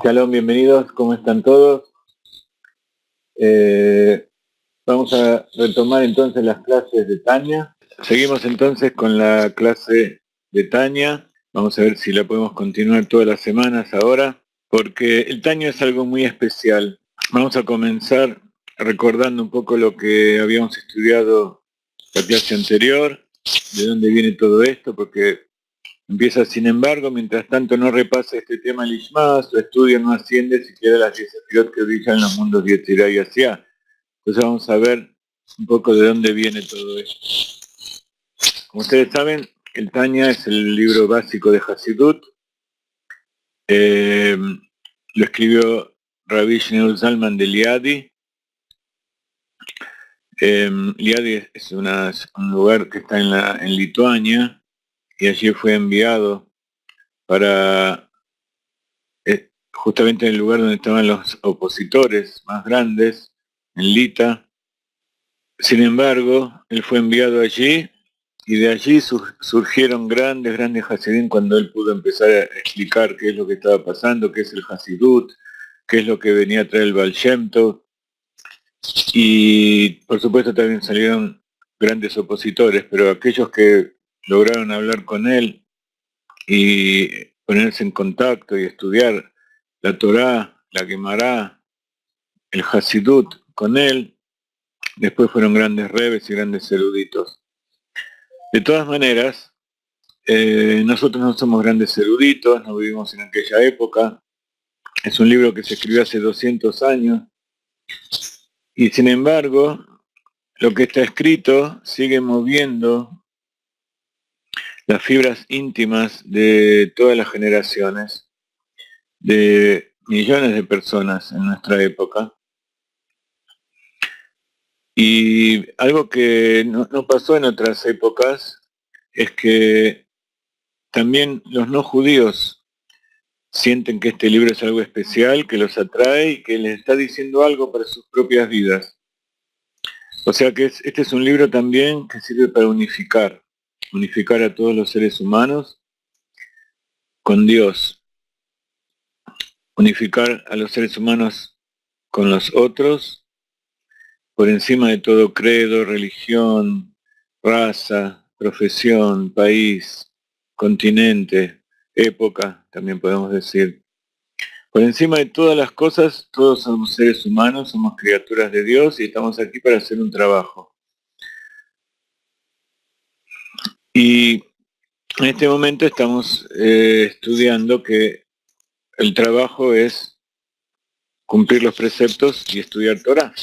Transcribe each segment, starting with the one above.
Shalom, bienvenidos, ¿cómo están todos? Vamos a retomar entonces las clases de Tania. Seguimos entonces con la clase de Tania. Vamos a ver si la podemos continuar todas las semanas ahora, porque el Tania es algo muy especial. Vamos a comenzar recordando un poco lo que habíamos estudiado la clase anterior, de dónde viene todo esto, porque empieza, sin embargo, mientras tanto no repasa este tema el Ishma, su estudio no asciende siquiera a las 10 sefirot que brillan en los mundos de Yetzirah y Asiá. Entonces vamos a ver un poco de dónde viene todo esto. Como ustedes saben, el Tanya es el libro básico de Hasidut. Lo escribió Rabbi Shneur Zalman de Liadi. Liadi es un lugar que está en Lituania, y allí fue enviado para justamente en el lugar donde estaban los opositores más grandes, en Lita. Sin embargo, él fue enviado allí, y de allí surgieron grandes Hasidim cuando él pudo empezar a explicar qué es lo que estaba pasando, qué es el Hasidut, qué es lo que venía a traer el Baal Shem Tov. Y por supuesto también salieron grandes opositores, pero aquellos que lograron hablar con él y ponerse en contacto y estudiar la Torá, la Gemara, el Hasidut con él, después fueron grandes rebes y grandes eruditos. De todas maneras, nosotros no somos grandes eruditos, no vivimos en aquella época. Es un libro que se escribió hace 200 años, y sin embargo, lo que está escrito sigue moviendo las fibras íntimas de todas las generaciones, de millones de personas en nuestra época. Y algo que no pasó en otras épocas es que también los no judíos sienten que este libro es algo especial, que los atrae y que les está diciendo algo para sus propias vidas. O sea que este es un libro también que sirve para unificar a todos los seres humanos con Dios, unificar a los seres humanos con los otros, por encima de todo credo, religión, raza, profesión, país, continente, época, también podemos decir. Por encima de todas las cosas, todos somos seres humanos, somos criaturas de Dios y estamos aquí para hacer un trabajo. Y en este momento estamos estudiando que el trabajo es cumplir los preceptos y estudiar Torah.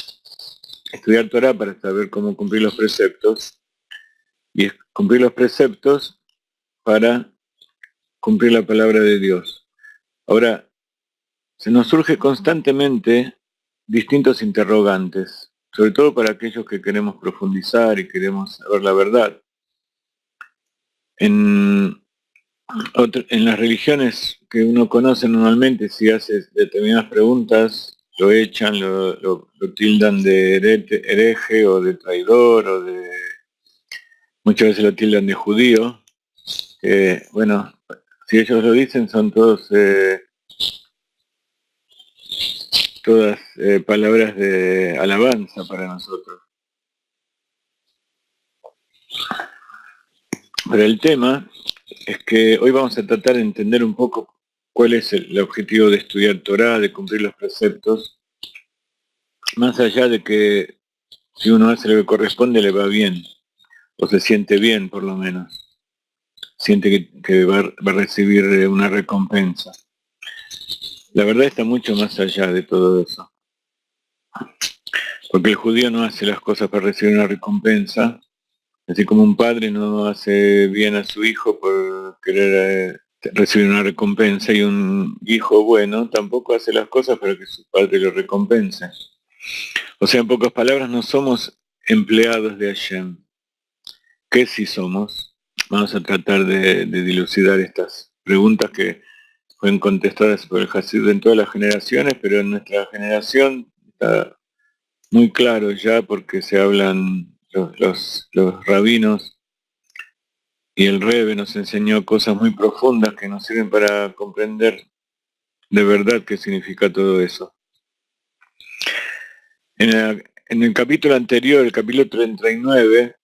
Estudiar Torah para saber cómo cumplir los preceptos, y cumplir los preceptos para cumplir la palabra de Dios. Ahora, se nos surge constantemente distintos interrogantes, sobre todo para aquellos que queremos profundizar y queremos saber la verdad. En las religiones que uno conoce normalmente, si hace determinadas preguntas, lo echan, lo tildan de hereje o de traidor, muchas veces lo tildan de judío. Bueno, si ellos lo dicen, son todas palabras de alabanza para nosotros. Pero el tema es que hoy vamos a tratar de entender un poco cuál es el objetivo de estudiar Torah, de cumplir los preceptos, más allá de que si uno hace lo que corresponde le va bien, o se siente bien por lo menos, siente que va a recibir una recompensa. La verdad está mucho más allá de todo eso, porque el judío no hace las cosas para recibir una recompensa, así como un padre no hace bien a su hijo por querer recibir una recompensa, y un hijo bueno tampoco hace las cosas para que su padre lo recompense. O sea, en pocas palabras, no somos empleados de Hashem. ¿Qué sí somos? Vamos a tratar de dilucidar estas preguntas que fueron contestadas por el Hasid en todas las generaciones, pero en nuestra generación está muy claro ya, porque se hablan los rabinos, y el Rebbe nos enseñó cosas muy profundas que nos sirven para comprender de verdad qué significa todo eso. En el capítulo anterior, el capítulo 39,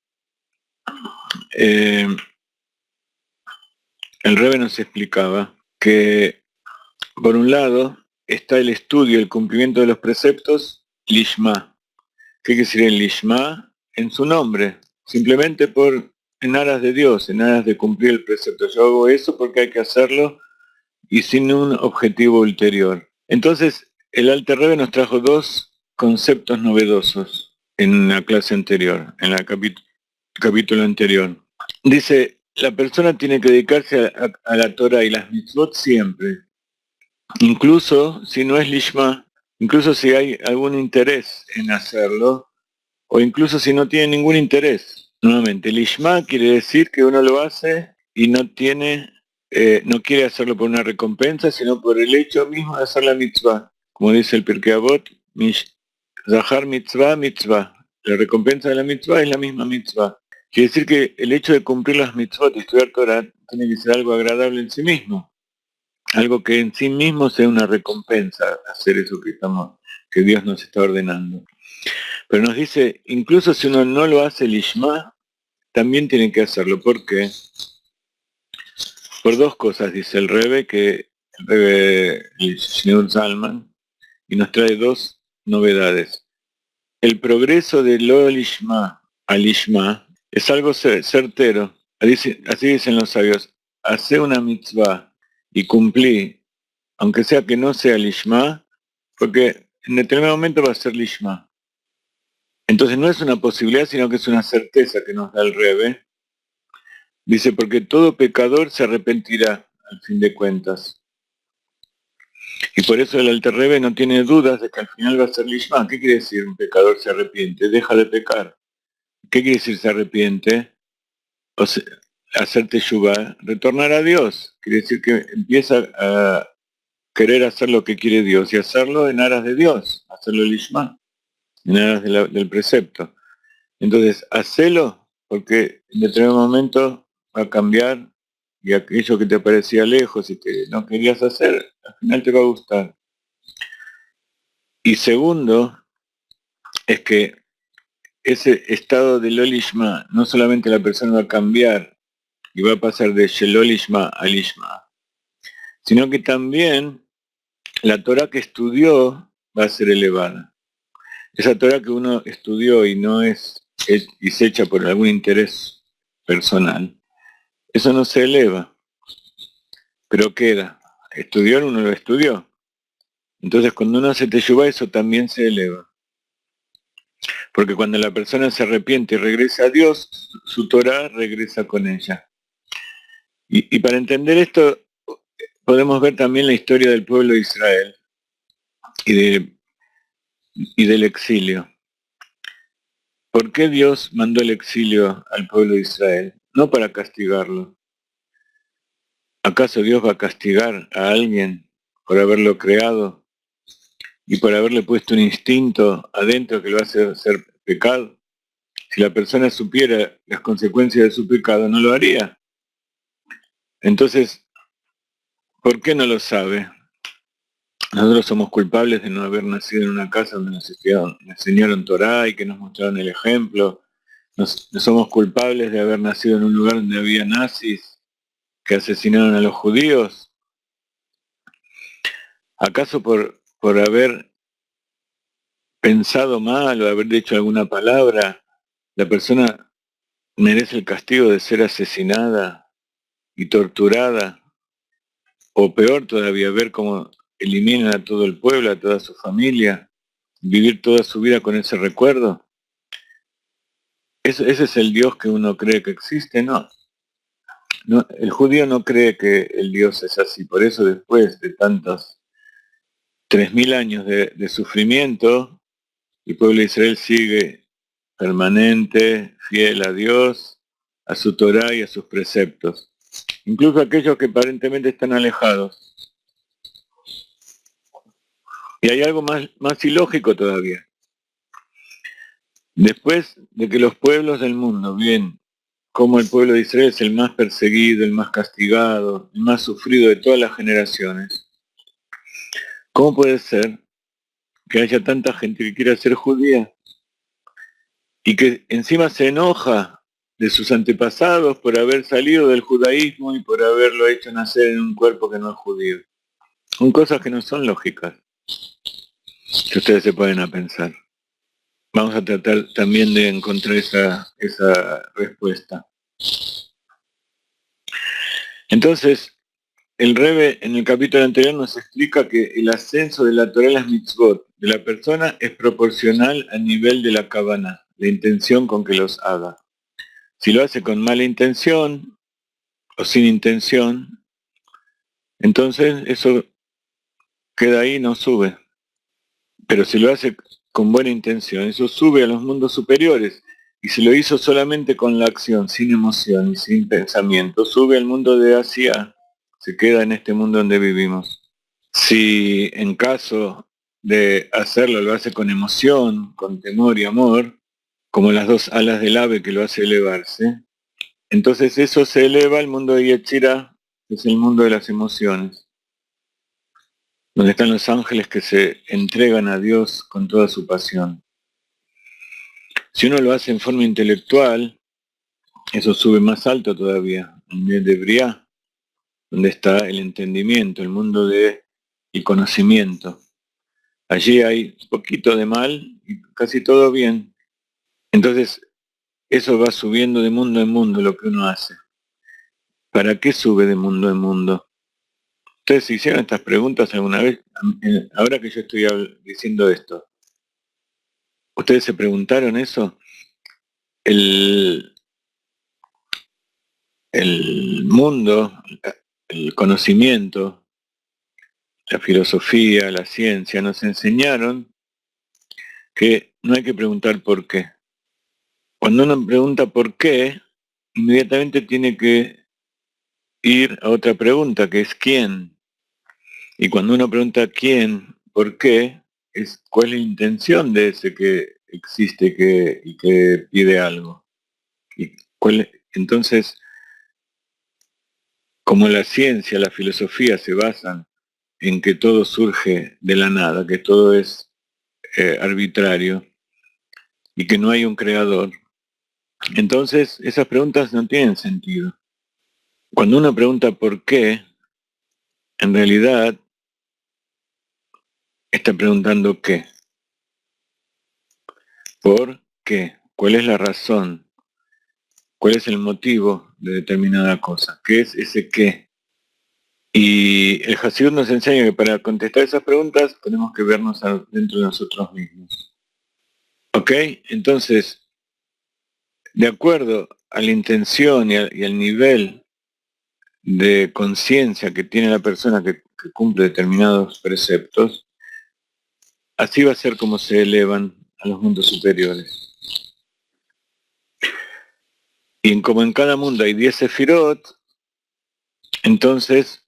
el Rebbe nos explicaba que, por un lado, está el estudio, el cumplimiento de los preceptos, lishma. ¿Qué quiere decir el lishma? En su nombre, simplemente en aras de Dios, en aras de cumplir el precepto. Yo hago eso porque hay que hacerlo y sin un objetivo ulterior. Entonces, el Alter Rebbe nos trajo dos conceptos novedosos en la clase anterior, en el capítulo anterior. Dice, la persona tiene que dedicarse a la Torah y las mitzvot siempre, incluso si no es lishma, incluso si hay algún interés en hacerlo, o incluso si no tiene ningún interés. Nuevamente, lishma quiere decir que uno lo hace y no quiere hacerlo por una recompensa, sino por el hecho mismo de hacer la mitzvah. Como dice el Pirkei Avot, Zahar mitzvah, mitzvah. La recompensa de la mitzvah es la misma mitzvah. Quiere decir que el hecho de cumplir las mitzvot y estudiar Torah tiene que ser algo agradable en sí mismo. Algo que en sí mismo sea una recompensa, hacer eso que Dios nos está ordenando. Pero nos dice, incluso si uno no lo hace lishma, también tiene que hacerlo. ¿Por qué? Por dos cosas, dice el Rebbe, el señor Zalman, y nos trae dos novedades. El progreso de lo lishma a lishma es algo certero. Así dicen los sabios. Hace una mitzvah y cumplí, aunque sea que no sea lishma, porque en determinado momento va a ser lishma. Entonces no es una posibilidad, sino que es una certeza que nos da el Rebbe. Dice, porque todo pecador se arrepentirá al fin de cuentas. Y por eso el Alter Rebbe no tiene dudas de que al final va a ser lishma. ¿Qué quiere decir un pecador se arrepiente? Deja de pecar. ¿Qué quiere decir se arrepiente? O sea, hacer teshuvah, retornar a Dios. Quiere decir que empieza a querer hacer lo que quiere Dios y hacerlo en aras de Dios, hacerlo lishma, en aras del precepto. Entonces, hacelo porque en determinado momento va a cambiar y aquello que te parecía lejos y que no querías hacer, al final te va a gustar. Y segundo, es que ese estado de lolishma, no solamente la persona va a cambiar y va a pasar de shelolishma a lishma, sino que también la Torah que estudió va a ser elevada. Esa Torah que uno estudió y no es y se echa por algún interés personal, eso no se eleva, pero queda. Estudiar uno lo estudió. Entonces cuando uno hace teshuvah, eso también se eleva. Porque cuando la persona se arrepiente y regresa a Dios, su Torah regresa con ella. Y para entender esto, podemos ver también la historia del pueblo de Israel y del exilio. ¿Por qué Dios mandó el exilio al pueblo de Israel? No para castigarlo. ¿Acaso Dios va a castigar a alguien por haberlo creado y por haberle puesto un instinto adentro que lo hace hacer pecado? Si la persona supiera las consecuencias de su pecado, no lo haría. Entonces, ¿por qué no lo sabe? Nosotros somos culpables de no haber nacido en una casa donde nos enseñaron Torah y que nos mostraron el ejemplo. Somos culpables de haber nacido en un lugar donde había nazis que asesinaron a los judíos. ¿Acaso por haber pensado mal o haber dicho alguna palabra, la persona merece el castigo de ser asesinada y torturada? O peor todavía, ver cómo eliminan a todo el pueblo, a toda su familia, vivir toda su vida con ese recuerdo. ¿Ese es el Dios que uno cree que existe? No. No, el judío no cree que el Dios es así. Por eso después de tantos 3000 años de sufrimiento, el pueblo de Israel sigue permanente, fiel a Dios, a su Torá y a sus preceptos. Incluso aquellos que aparentemente están alejados. Y hay algo más ilógico todavía. Después de que los pueblos del mundo ven cómo el pueblo de Israel es el más perseguido, el más castigado, el más sufrido de todas las generaciones, ¿Cómo puede ser que haya tanta gente que quiera ser judía y que encima se enoja de sus antepasados por haber salido del judaísmo y por haberlo hecho nacer en un cuerpo que no es judío? Son cosas que no son lógicas, que ustedes se ponen a pensar. Vamos a tratar también de encontrar esa respuesta. Entonces, el Rebbe en el capítulo anterior nos explica que el ascenso de la Torah y las mitzvot de la persona es proporcional al nivel de la kavana, la intención con que los haga. Si lo hace con mala intención o sin intención, entonces eso queda ahí y no sube. Pero si lo hace con buena intención, eso sube a los mundos superiores. Y si lo hizo solamente con la acción, sin emoción y sin pensamiento, sube al mundo de Asia, se queda en este mundo donde vivimos. Si en caso de hacerlo lo hace con emoción, con temor y amor, como las dos alas del ave que lo hace elevarse, entonces eso se eleva al mundo de Yetzirah, que es el mundo de las emociones, donde están los ángeles que se entregan a Dios con toda su pasión. Si uno lo hace en forma intelectual, eso sube más alto todavía, en el de Briah, donde está el entendimiento, el mundo del conocimiento. Allí hay un poquito de mal y casi todo bien. Entonces, eso va subiendo de mundo en mundo lo que uno hace. ¿Para qué sube de mundo en mundo? ¿Ustedes se hicieron estas preguntas alguna vez? Ahora que yo estoy diciendo esto, ¿ustedes se preguntaron eso? El mundo, el conocimiento, la filosofía, la ciencia, nos enseñaron que no hay que preguntar por qué. Cuando uno pregunta por qué, inmediatamente tiene que ir a otra pregunta, que es quién. Y cuando uno pregunta quién, por qué, es cuál es la intención de ese que existe y que pide algo. Entonces, como la ciencia, la filosofía se basan en que todo surge de la nada, que todo es arbitrario y que no hay un creador, entonces esas preguntas no tienen sentido. Cuando uno pregunta por qué, en realidad está preguntando qué. ¿Por qué? ¿Cuál es la razón? ¿Cuál es el motivo de determinada cosa? ¿Qué es ese qué? Y el Hasidut nos enseña que para contestar esas preguntas tenemos que vernos dentro de nosotros mismos. ¿Ok? Entonces, de acuerdo a la intención y al nivel de conciencia que tiene la persona que cumple determinados preceptos, así va a ser como se elevan a los mundos superiores. Y como en cada mundo hay 10 sefirot, entonces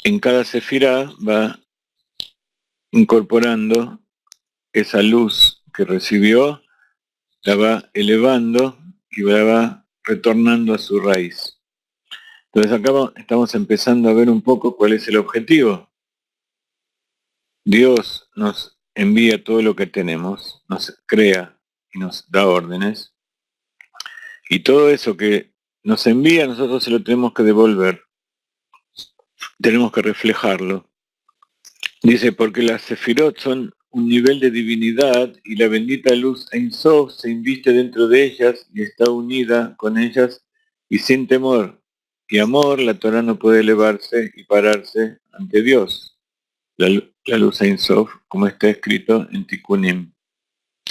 en cada sefirá va incorporando esa luz que recibió, la va elevando y la va retornando a su raíz. Entonces acá estamos empezando a ver un poco cuál es el objetivo. Dios nos envía todo lo que tenemos, nos crea y nos da órdenes, y todo eso que nos envía nosotros se lo tenemos que devolver, tenemos que reflejarlo. Dice, porque las sefirot son un nivel de divinidad y la bendita luz Ein Sof se inviste dentro de ellas y está unida con ellas y sin temor y amor la Torah no puede elevarse y pararse ante Dios. La luz Ein Sof, como está escrito en Tikkunim.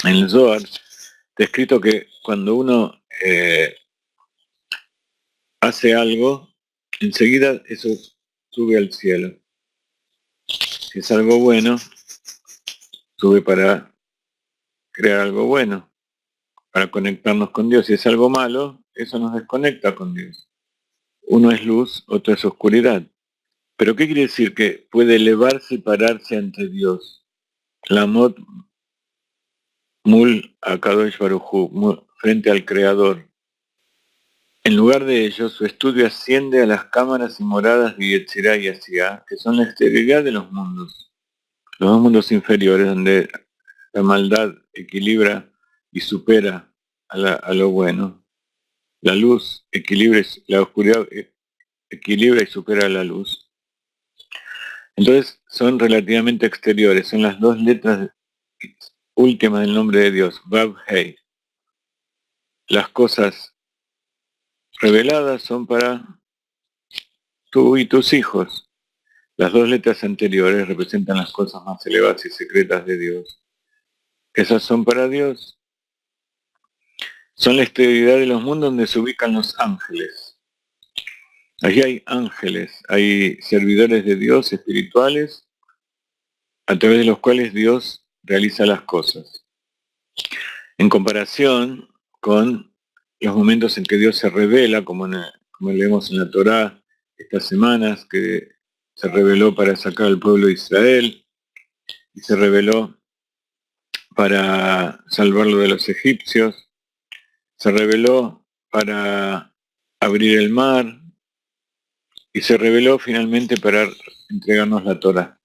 En el Zohar está escrito que cuando uno hace algo, enseguida eso sube al cielo. Si es algo bueno, sube para crear algo bueno, para conectarnos con Dios. Si es algo malo, eso nos desconecta con Dios. Uno es luz, otro es oscuridad. ¿Pero qué quiere decir? Que puede elevarse y pararse ante Dios. Lamot mul akadosh baruj hu, frente al Creador. En lugar de ello, su estudio asciende a las cámaras y moradas de Yetzirah y Asiá, que son la exterioridad de los dos mundos inferiores, donde la maldad equilibra y supera a lo bueno. La luz equilibra, la oscuridad equilibra y supera la luz. Entonces son relativamente exteriores, son las dos letras últimas del nombre de Dios, Vav Hei. Las cosas reveladas son para tú y tus hijos. Las dos letras anteriores representan las cosas más elevadas y secretas de Dios. Esas son para Dios. Son la exterioridad de los mundos donde se ubican los ángeles. Allí hay ángeles, hay servidores de Dios espirituales a través de los cuales Dios realiza las cosas. En comparación con los momentos en que Dios se revela, como leemos en la Torá estas semanas, que se reveló para sacar al pueblo de Israel y se reveló para salvarlo de los egipcios, se reveló para abrir el mar y se reveló finalmente para entregarnos la Torá.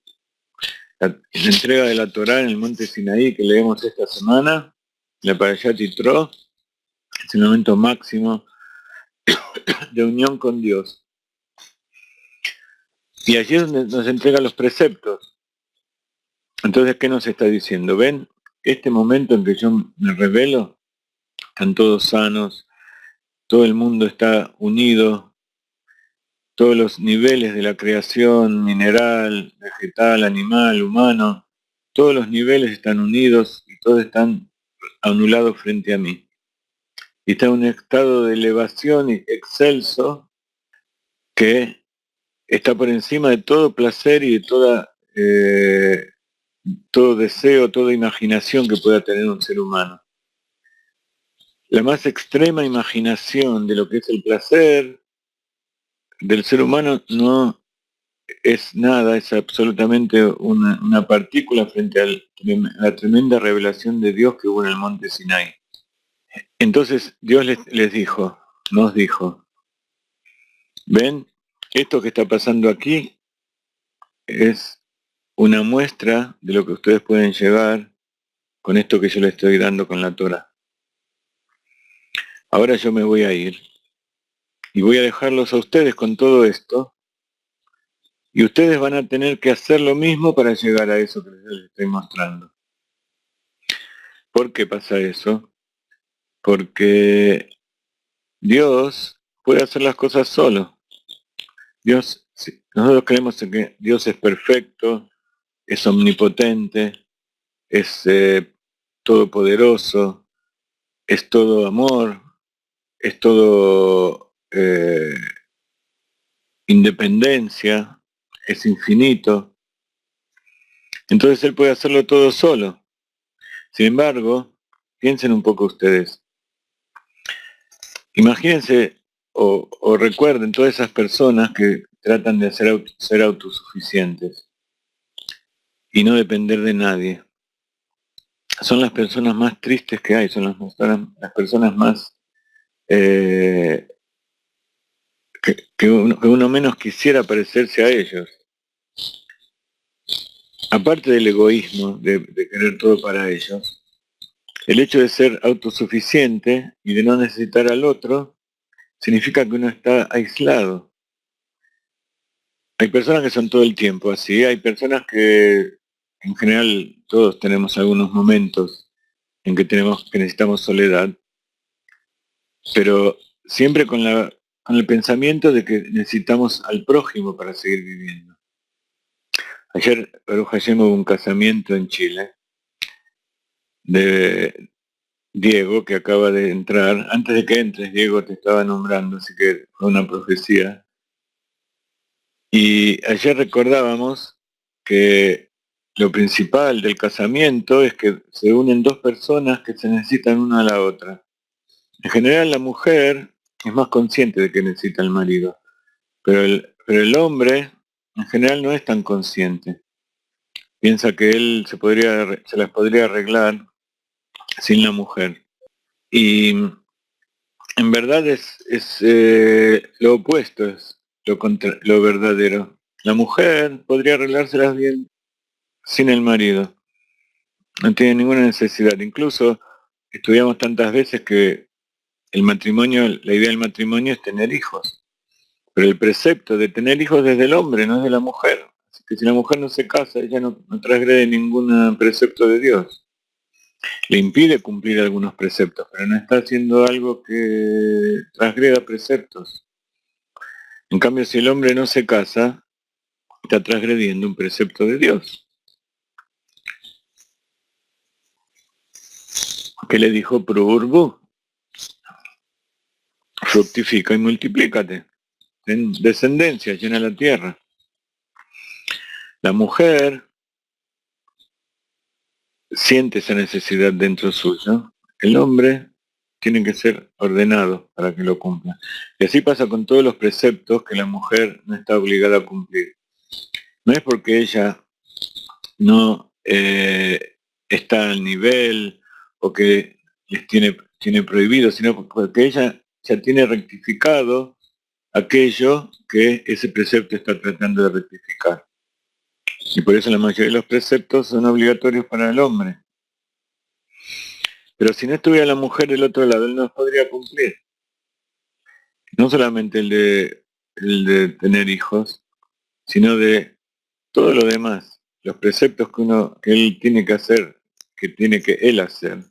La entrega de la Torá en el monte Sinaí que leemos esta semana, la Parashat Yitro, es el momento máximo de unión con Dios. Y allí es donde nos entrega los preceptos. Entonces, ¿qué nos está diciendo? ¿Ven? Este momento en que yo me revelo, están todos sanos, todo el mundo está unido, todos los niveles de la creación, mineral, vegetal, animal, humano, todos los niveles están unidos y todos están anulados frente a mí. Y está en un estado de elevación excelso que está por encima de todo placer y de todo deseo, toda imaginación que pueda tener un ser humano. La más extrema imaginación de lo que es el placer del ser humano no es nada, es absolutamente una partícula frente a la tremenda revelación de Dios que hubo en el monte Sinai. Entonces Dios les dijo, nos dijo, ven, esto que está pasando aquí es una muestra de lo que ustedes pueden llegar con esto que yo les estoy dando con la Torah. Ahora yo me voy a ir y voy a dejarlos a ustedes con todo esto y ustedes van a tener que hacer lo mismo para llegar a eso que les estoy mostrando. ¿Por qué pasa eso? Porque Dios puede hacer las cosas solo. Nosotros creemos en que Dios es perfecto, es omnipotente, es todopoderoso, es todo amor, es todo independencia, es infinito. Entonces Él puede hacerlo todo solo. Sin embargo, piensen un poco ustedes. Imagínense o recuerden todas esas personas que tratan de ser autosuficientes y no depender de nadie. Son las personas más tristes que hay, son las personas más que uno menos quisiera parecerse a ellos. Aparte del egoísmo, de querer todo para ellos, el hecho de ser autosuficiente y de no necesitar al otro significa que uno está aislado. Hay personas que son todo el tiempo así, hay personas que en general todos tenemos algunos momentos en que necesitamos soledad, pero siempre con el pensamiento de que necesitamos al prójimo para seguir viviendo. Ayer, Baruch Hashem, hubo un casamiento en Chile de Diego, que acaba de entrar. Antes de que entres, Diego, te estaba nombrando, así que fue una profecía. Y ayer recordábamos que lo principal del casamiento es que se unen dos personas que se necesitan una a la otra. En general la mujer es más consciente de que necesita al marido, pero el hombre en general no es tan consciente. Piensa que él se las podría arreglar sin la mujer. Y En verdad es lo opuesto, es lo verdadero. La mujer podría arreglárselas bien sin el marido. No tiene ninguna necesidad. Incluso estudiamos tantas veces que el matrimonio, la idea del matrimonio es tener hijos. Pero el precepto de tener hijos es del hombre, no es de la mujer. Así que si la mujer no se casa, ella no transgrede ningún precepto de Dios. Le impide cumplir algunos preceptos, pero no está haciendo algo que transgreda preceptos. En cambio, si el hombre no se casa, está transgrediendo un precepto de Dios. ¿Qué le dijo Prurbu? Fructifica y multiplícate. Ten descendencia, llena la tierra. La mujer siente esa necesidad dentro suyo. El hombre tiene que ser ordenado para que lo cumpla. Y así pasa con todos los preceptos que la mujer no está obligada a cumplir. No es porque ella no está al nivel o que les tiene prohibido, sino porque ella ya tiene rectificado aquello que ese precepto está tratando de rectificar. Y por eso la mayoría de los preceptos son obligatorios para el hombre. Pero si no estuviera la mujer del otro lado, él no podría cumplir. No solamente el de tener hijos, sino de todo lo demás. Los preceptos que él tiene que hacer, que tiene que él hacer.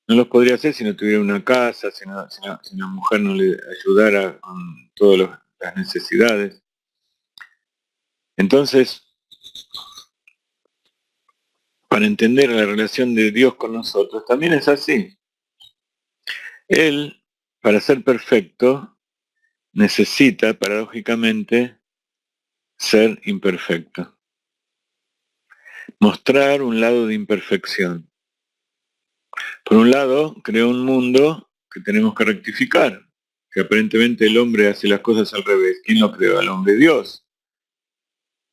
No los podría hacer si no tuviera una casa, si la mujer no le ayudara con todas las necesidades. Entonces, para entender la relación de Dios con nosotros, también es así. Él, para ser perfecto, necesita, paradójicamente, ser imperfecto. Mostrar un lado de imperfección. Por un lado, creó un mundo que tenemos que rectificar, que aparentemente el hombre hace las cosas al revés. ¿Quién lo creó? Al hombre, Dios.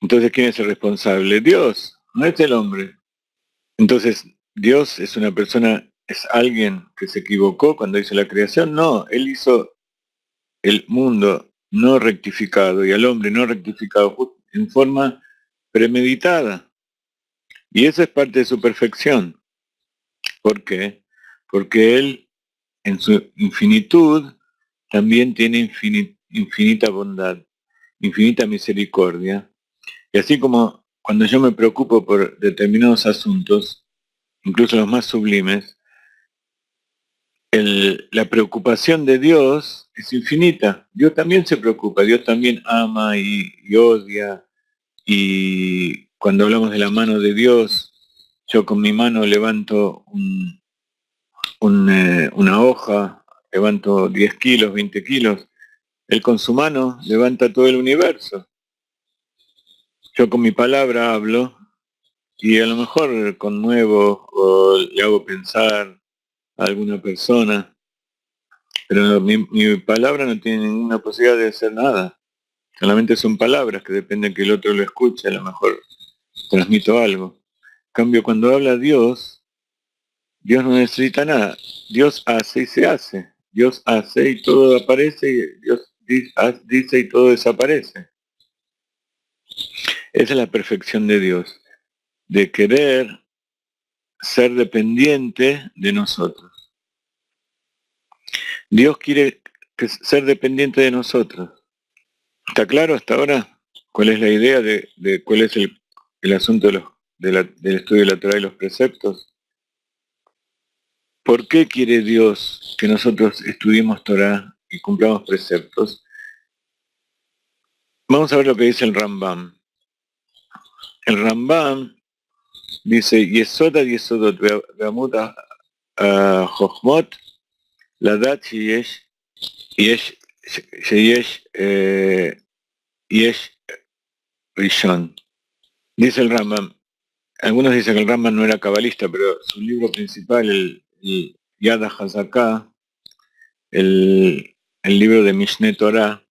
Entonces, ¿quién es el responsable? Dios, no es el hombre. Entonces, Dios es una persona, es alguien que se equivocó cuando hizo la creación. No, él hizo el mundo no rectificado y al hombre no rectificado en forma premeditada. Y eso es parte de su perfección. ¿Por qué? Porque él, en su infinitud, también tiene infinita bondad, infinita misericordia. Y así como cuando yo me preocupo por determinados asuntos, incluso los más sublimes, la preocupación de Dios es infinita. Dios también se preocupa, Dios también ama y odia. Y cuando hablamos de la mano de Dios, yo con mi mano levanto una hoja, levanto 10 kilos, 20 kilos. Él con su mano levanta todo el universo. Yo con mi palabra hablo y a lo mejor conmuevo o le hago pensar a alguna persona, pero mi palabra no tiene ninguna posibilidad de hacer nada. Solamente son palabras que dependen que el otro lo escuche, a lo mejor transmito algo. En cambio, cuando habla Dios, Dios no necesita nada. Dios hace y se hace. Dios hace y todo aparece y Dios dice y todo desaparece. Esa es la perfección de Dios, de querer ser dependiente de nosotros. Dios quiere ser dependiente de nosotros. ¿Está claro hasta ahora cuál es la idea de cuál es el asunto del estudio de la Torá y los preceptos? ¿Por qué quiere Dios que nosotros estudiemos Torá y cumplamos preceptos? Vamos a ver lo que dice el Rambam. El Rambam dice, Yesod ad Yesodot ve'amud Chochmot ladat sheyesh rishon. Dice el Rambam, algunos dicen que el Rambam no era cabalista, pero su libro principal, el Yad HaZaká, el libro de Mishneh Torah,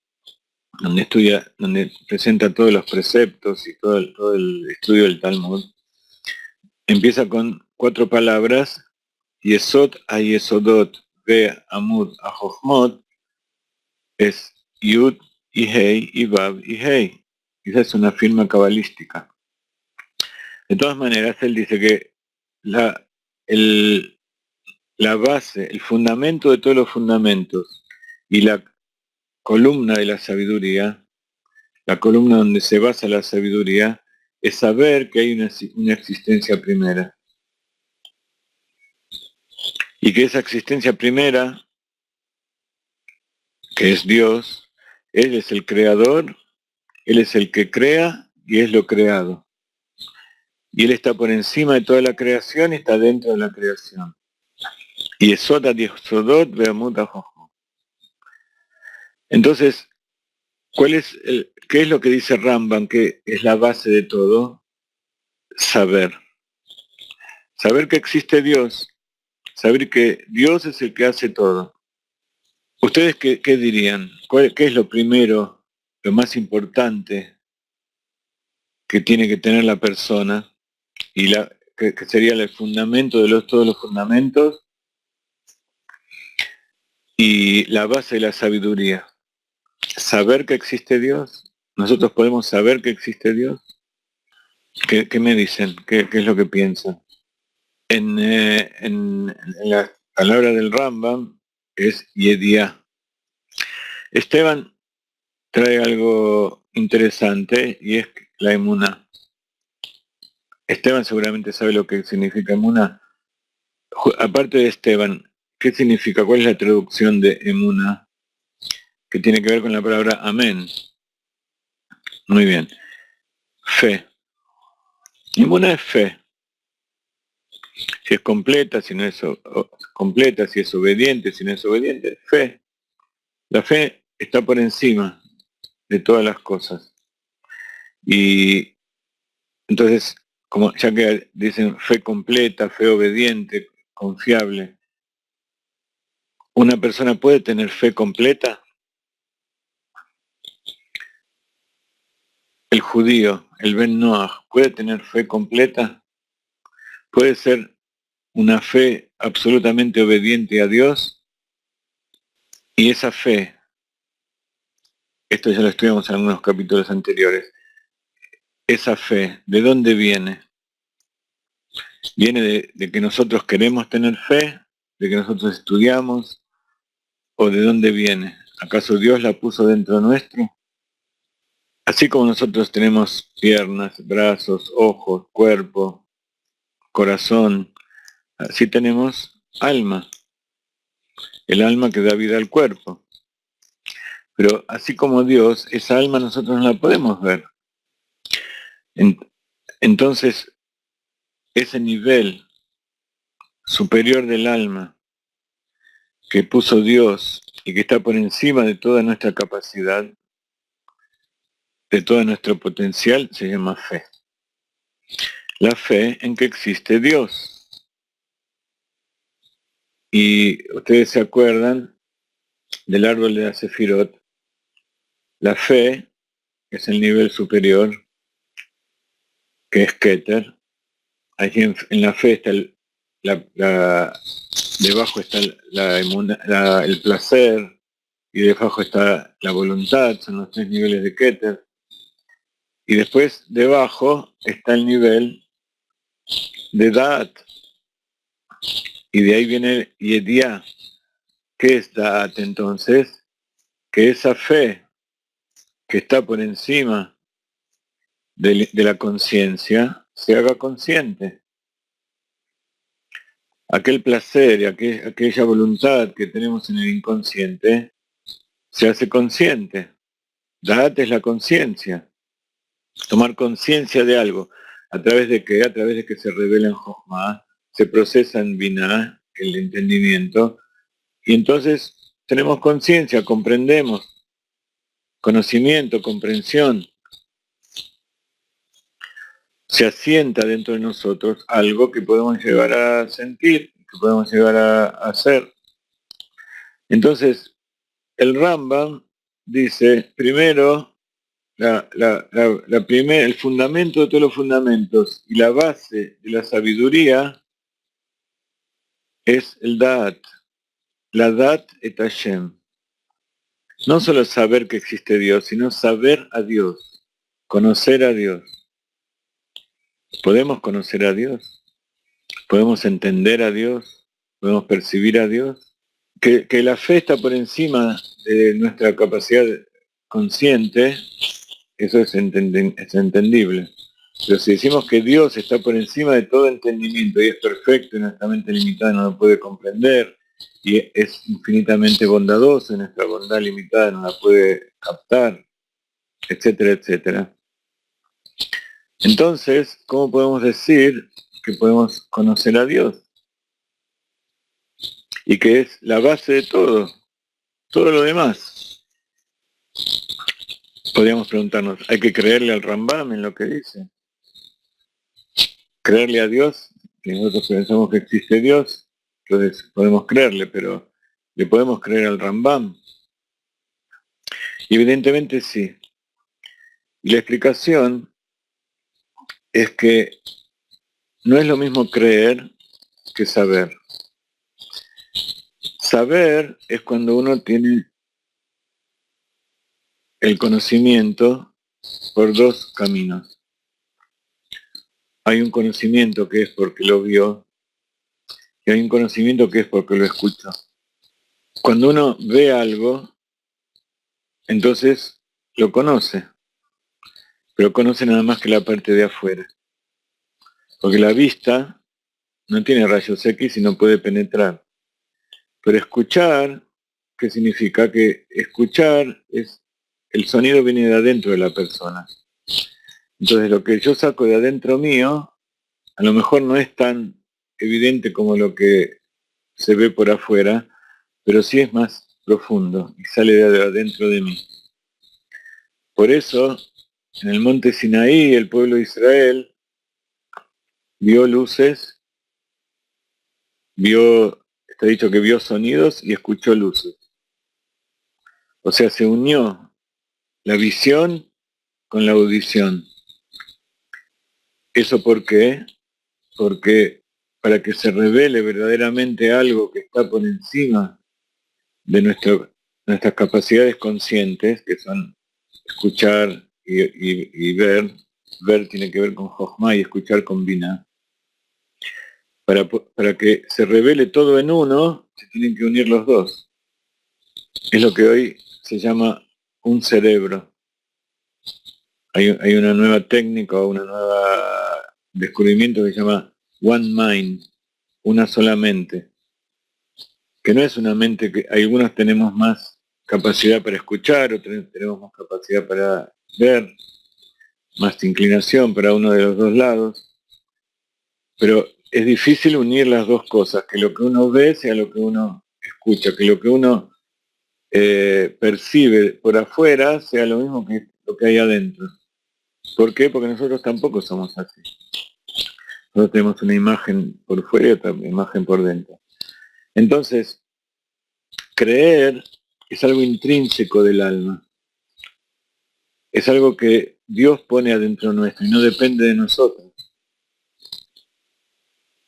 donde presenta todos los preceptos y todo el estudio del Talmud, empieza con 4 palabras, Yesod a Yesodot, ve Amud a Jochmot es Yud y Hei y Vav y Hei. Esa es una firma cabalística. De todas maneras, él dice que la base, el fundamento de todos los fundamentos y la columna de la sabiduría, la columna donde se basa la sabiduría, es saber que hay una existencia primera. Y que esa existencia primera, que es Dios, Él es el creador, Él es el que crea y es lo creado. Y Él está por encima de toda la creación y está dentro de la creación. Y Esod Yesodot Be'amud HaJochma. Entonces, ¿qué es lo que dice Rambam, que es la base de todo? Saber. Saber que existe Dios. Saber que Dios es el que hace todo. ¿Ustedes qué dirían? ¿Qué es lo primero, lo más importante que tiene que tener la persona? Y que sería el fundamento de todos los fundamentos y la base de la sabiduría. Saber que existe Dios. ¿Nosotros podemos saber que existe Dios? ¿Qué me dicen? ¿Qué es lo que piensan? En la palabra del Rambam es Yediá. Esteban trae algo interesante y es la emuná. Esteban seguramente sabe lo que significa emuná. Aparte de Esteban, ¿qué significa? ¿Cuál es la traducción de emuná? Que tiene que ver con la palabra amén. Muy bien. Fe. Emuná es fe. Si es completa, si no es completa, si es obediente, si no es obediente, fe. La fe está por encima de todas las cosas. Y entonces, como ya que dicen fe completa, fe obediente, confiable, ¿una persona puede tener fe completa? El judío, el Ben Noach, ¿puede tener fe completa? ¿Puede ser una fe absolutamente obediente a Dios? Y esa fe, esto ya lo estudiamos en algunos capítulos anteriores, esa fe, ¿de dónde viene? ¿Viene de que nosotros queremos tener fe? ¿De que nosotros estudiamos? ¿O de dónde viene? ¿Acaso Dios la puso dentro nuestro? Así como nosotros tenemos piernas, brazos, ojos, cuerpo, corazón, así tenemos alma, el alma que da vida al cuerpo. Pero así como Dios, esa alma nosotros no la podemos ver. Entonces, ese nivel superior del alma que puso Dios y que está por encima de toda nuestra capacidad, de todo nuestro potencial, se llama fe. La fe en que existe Dios. Y ustedes se acuerdan del árbol de la Sefirot. La fe es el nivel superior, que es Keter. Allí en la fe está debajo está el placer y debajo está la voluntad, son los tres niveles de Keter. Y después debajo está el nivel de Da'at. Y de ahí viene Yediá. ¿Qué es Da'at entonces? Que esa fe que está por encima de la conciencia se haga consciente. Aquel placer y aquella voluntad que tenemos en el inconsciente se hace consciente. Da'at es la conciencia. Tomar conciencia de algo. ¿A través de qué? A través de que se revela en Jochma, se procesa en Binah, el entendimiento, y entonces tenemos conciencia, comprendemos, conocimiento, comprensión. Se asienta dentro de nosotros algo que podemos llegar a sentir, que podemos llegar a hacer. Entonces, el Rambam dice, primero, el fundamento de todos los fundamentos y la base de la sabiduría es el Da'at. Ladat et Hashem. No solo saber que existe Dios, sino saber a Dios, conocer a Dios. ¿Podemos conocer a Dios? ¿Podemos entender a Dios? ¿Podemos percibir a Dios? Que la fe está por encima de nuestra capacidad consciente, eso es entendible. Pero si decimos que Dios está por encima de todo entendimiento y es perfecto y nuestra mente limitada no lo puede comprender, y es infinitamente bondadoso y nuestra bondad limitada no la puede captar, etcétera, etcétera. Entonces, ¿cómo podemos decir que podemos conocer a Dios? Y que es la base de todo lo demás. Podríamos preguntarnos, ¿hay que creerle al Rambam en lo que dice? ¿Creerle a Dios? Si nosotros pensamos que existe Dios, entonces podemos creerle, pero ¿le podemos creer al Rambam? Y evidentemente sí. Y la explicación es que no es lo mismo creer que saber. Saber es cuando uno tiene el conocimiento por dos caminos. Hay un conocimiento que es porque lo vio y hay un conocimiento que es porque lo escuchó. Cuando uno ve algo, entonces lo conoce, pero conoce nada más que la parte de afuera. Porque la vista no tiene rayos X y no puede penetrar. Pero escuchar, ¿qué significa? Que escuchar es, el sonido viene de adentro de la persona. Entonces lo que yo saco de adentro mío, a lo mejor no es tan evidente como lo que se ve por afuera, pero sí es más profundo y sale de adentro de mí. Por eso, en el monte Sinaí, el pueblo de Israel vio luces, está dicho que vio sonidos y escuchó luces. O sea, se unió la visión con la audición. ¿Eso por qué? Porque para que se revele verdaderamente algo que está por encima de nuestras capacidades conscientes, que son escuchar y ver tiene que ver con Jochma y escuchar con Binah. Para que se revele todo en uno, se tienen que unir los dos. Es lo que hoy se llama un cerebro. Hay una nueva técnica o una nueva descubrimiento que se llama One Mind, una sola mente. Que no es una mente que algunos tenemos más capacidad para escuchar, otros tenemos más capacidad para ver, más inclinación para uno de los dos lados, pero es difícil unir las dos cosas, que lo que uno ve sea lo que uno escucha, que lo que uno percibe por afuera sea lo mismo que lo que hay adentro. ¿Por qué? Porque nosotros tampoco somos así. Nosotros tenemos una imagen por fuera y otra imagen por dentro. Entonces, creer es algo intrínseco del alma. Es algo que Dios pone adentro nuestro y no depende de nosotros.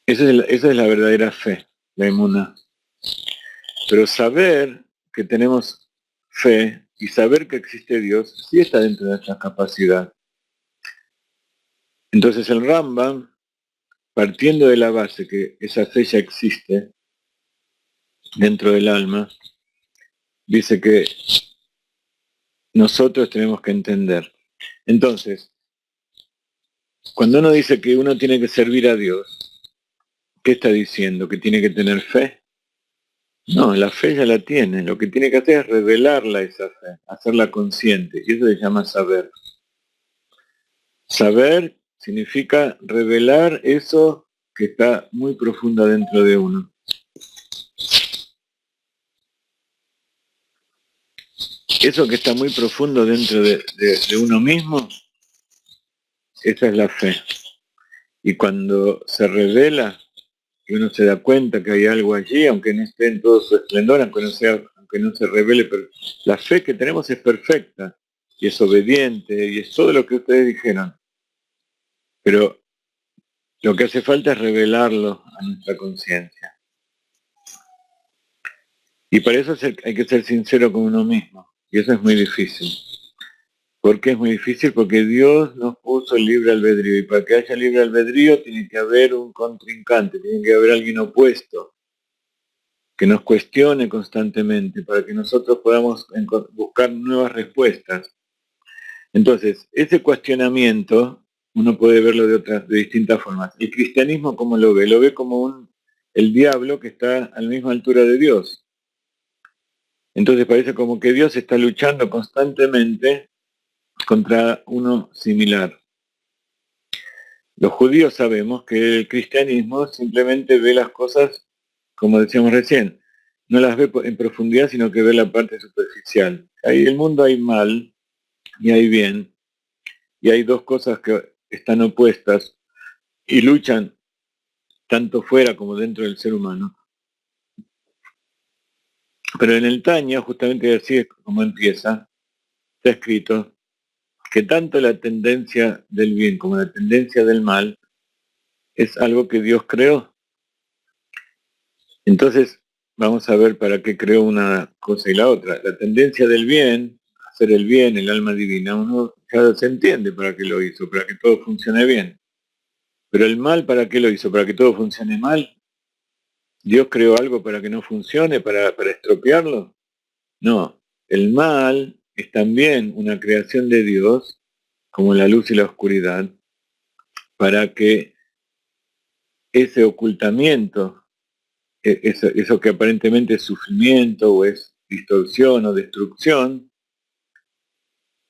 Esa es la verdadera fe, la emuná. Pero saber que tenemos fe y saber que existe Dios sí está dentro de nuestra capacidad. Entonces el Rambam, partiendo de la base que esa fe ya existe dentro del alma, dice que nosotros tenemos que entender. Entonces, cuando uno dice que uno tiene que servir a Dios, ¿qué está diciendo? ¿Que tiene que tener fe? No, la fe ya la tiene. Lo que tiene que hacer es revelarla esa fe, hacerla consciente. Y eso se llama saber. Saber significa revelar eso que está muy profundo dentro de uno. Eso que está muy profundo dentro de uno mismo, esa es la fe. Y cuando se revela, y uno se da cuenta que hay algo allí, aunque no esté en todo su esplendor, aunque no se revele, pero la fe que tenemos es perfecta, y es obediente, y es todo lo que ustedes dijeron. Pero lo que hace falta es revelarlo a nuestra conciencia. Y para eso hay que ser sincero con uno mismo. Y eso es muy difícil. ¿Por qué es muy difícil? Porque Dios nos puso el libre albedrío. Y para que haya libre albedrío tiene que haber un contrincante, tiene que haber alguien opuesto, que nos cuestione constantemente, para que nosotros podamos buscar nuevas respuestas. Entonces, ese cuestionamiento, uno puede verlo de distintas formas. El cristianismo, ¿cómo lo ve? Lo ve como el diablo que está a la misma altura de Dios. Entonces parece como que Dios está luchando constantemente contra uno similar. Los judíos sabemos que el cristianismo simplemente ve las cosas, como decíamos recién, no las ve en profundidad, sino que ve la parte superficial. Ahí en el mundo hay mal y hay bien, y hay dos cosas que están opuestas y luchan tanto fuera como dentro del ser humano. Pero en el Taña, justamente así es como empieza, está escrito que tanto la tendencia del bien como la tendencia del mal es algo que Dios creó. Entonces, vamos a ver para qué creó una cosa y la otra. La tendencia del bien, hacer el bien, el alma divina, uno ya se entiende para qué lo hizo, para que todo funcione bien. Pero el mal, ¿para qué lo hizo? ¿Para que todo funcione mal? ¿Dios creó algo para que no funcione, para estropearlo? No, el mal es también una creación de Dios, como la luz y la oscuridad, para que ese ocultamiento, eso que aparentemente es sufrimiento o es distorsión o destrucción,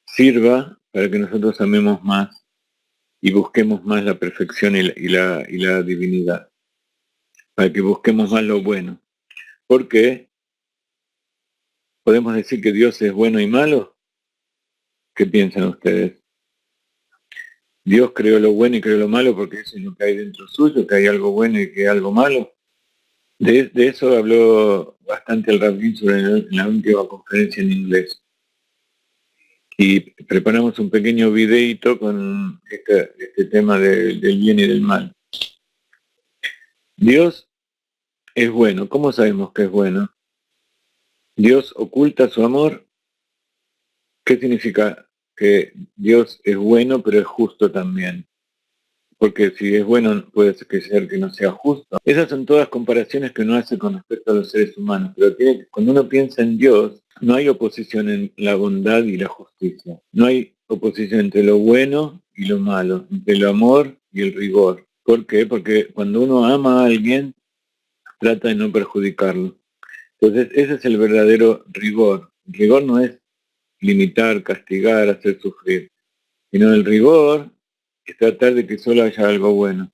sirva para que nosotros amemos más y busquemos más la perfección y la divinidad, para que busquemos más lo bueno. Porque podemos decir que Dios es bueno y malo. ¿Qué piensan ustedes? Dios creó lo bueno y creó lo malo porque eso es lo que hay dentro suyo, que hay algo bueno y que hay algo malo. De eso habló bastante el Rabín en la última conferencia en inglés. Y preparamos un pequeño videíto con este tema del bien y del mal. Dios es bueno. ¿Cómo sabemos que es bueno? Dios oculta su amor. ¿Qué significa? Que Dios es bueno, pero es justo también. Porque si es bueno, puede ser que no sea justo. Esas son todas comparaciones que uno hace con respecto a los seres humanos. Pero cuando uno piensa en Dios, no hay oposición en la bondad y la justicia. No hay oposición entre lo bueno y lo malo, entre el amor y el rigor. ¿Por qué? Porque cuando uno ama a alguien, trata de no perjudicarlo. Entonces, ese es el verdadero rigor. El rigor no es limitar, castigar, hacer sufrir, sino el rigor es tratar de que solo haya algo bueno,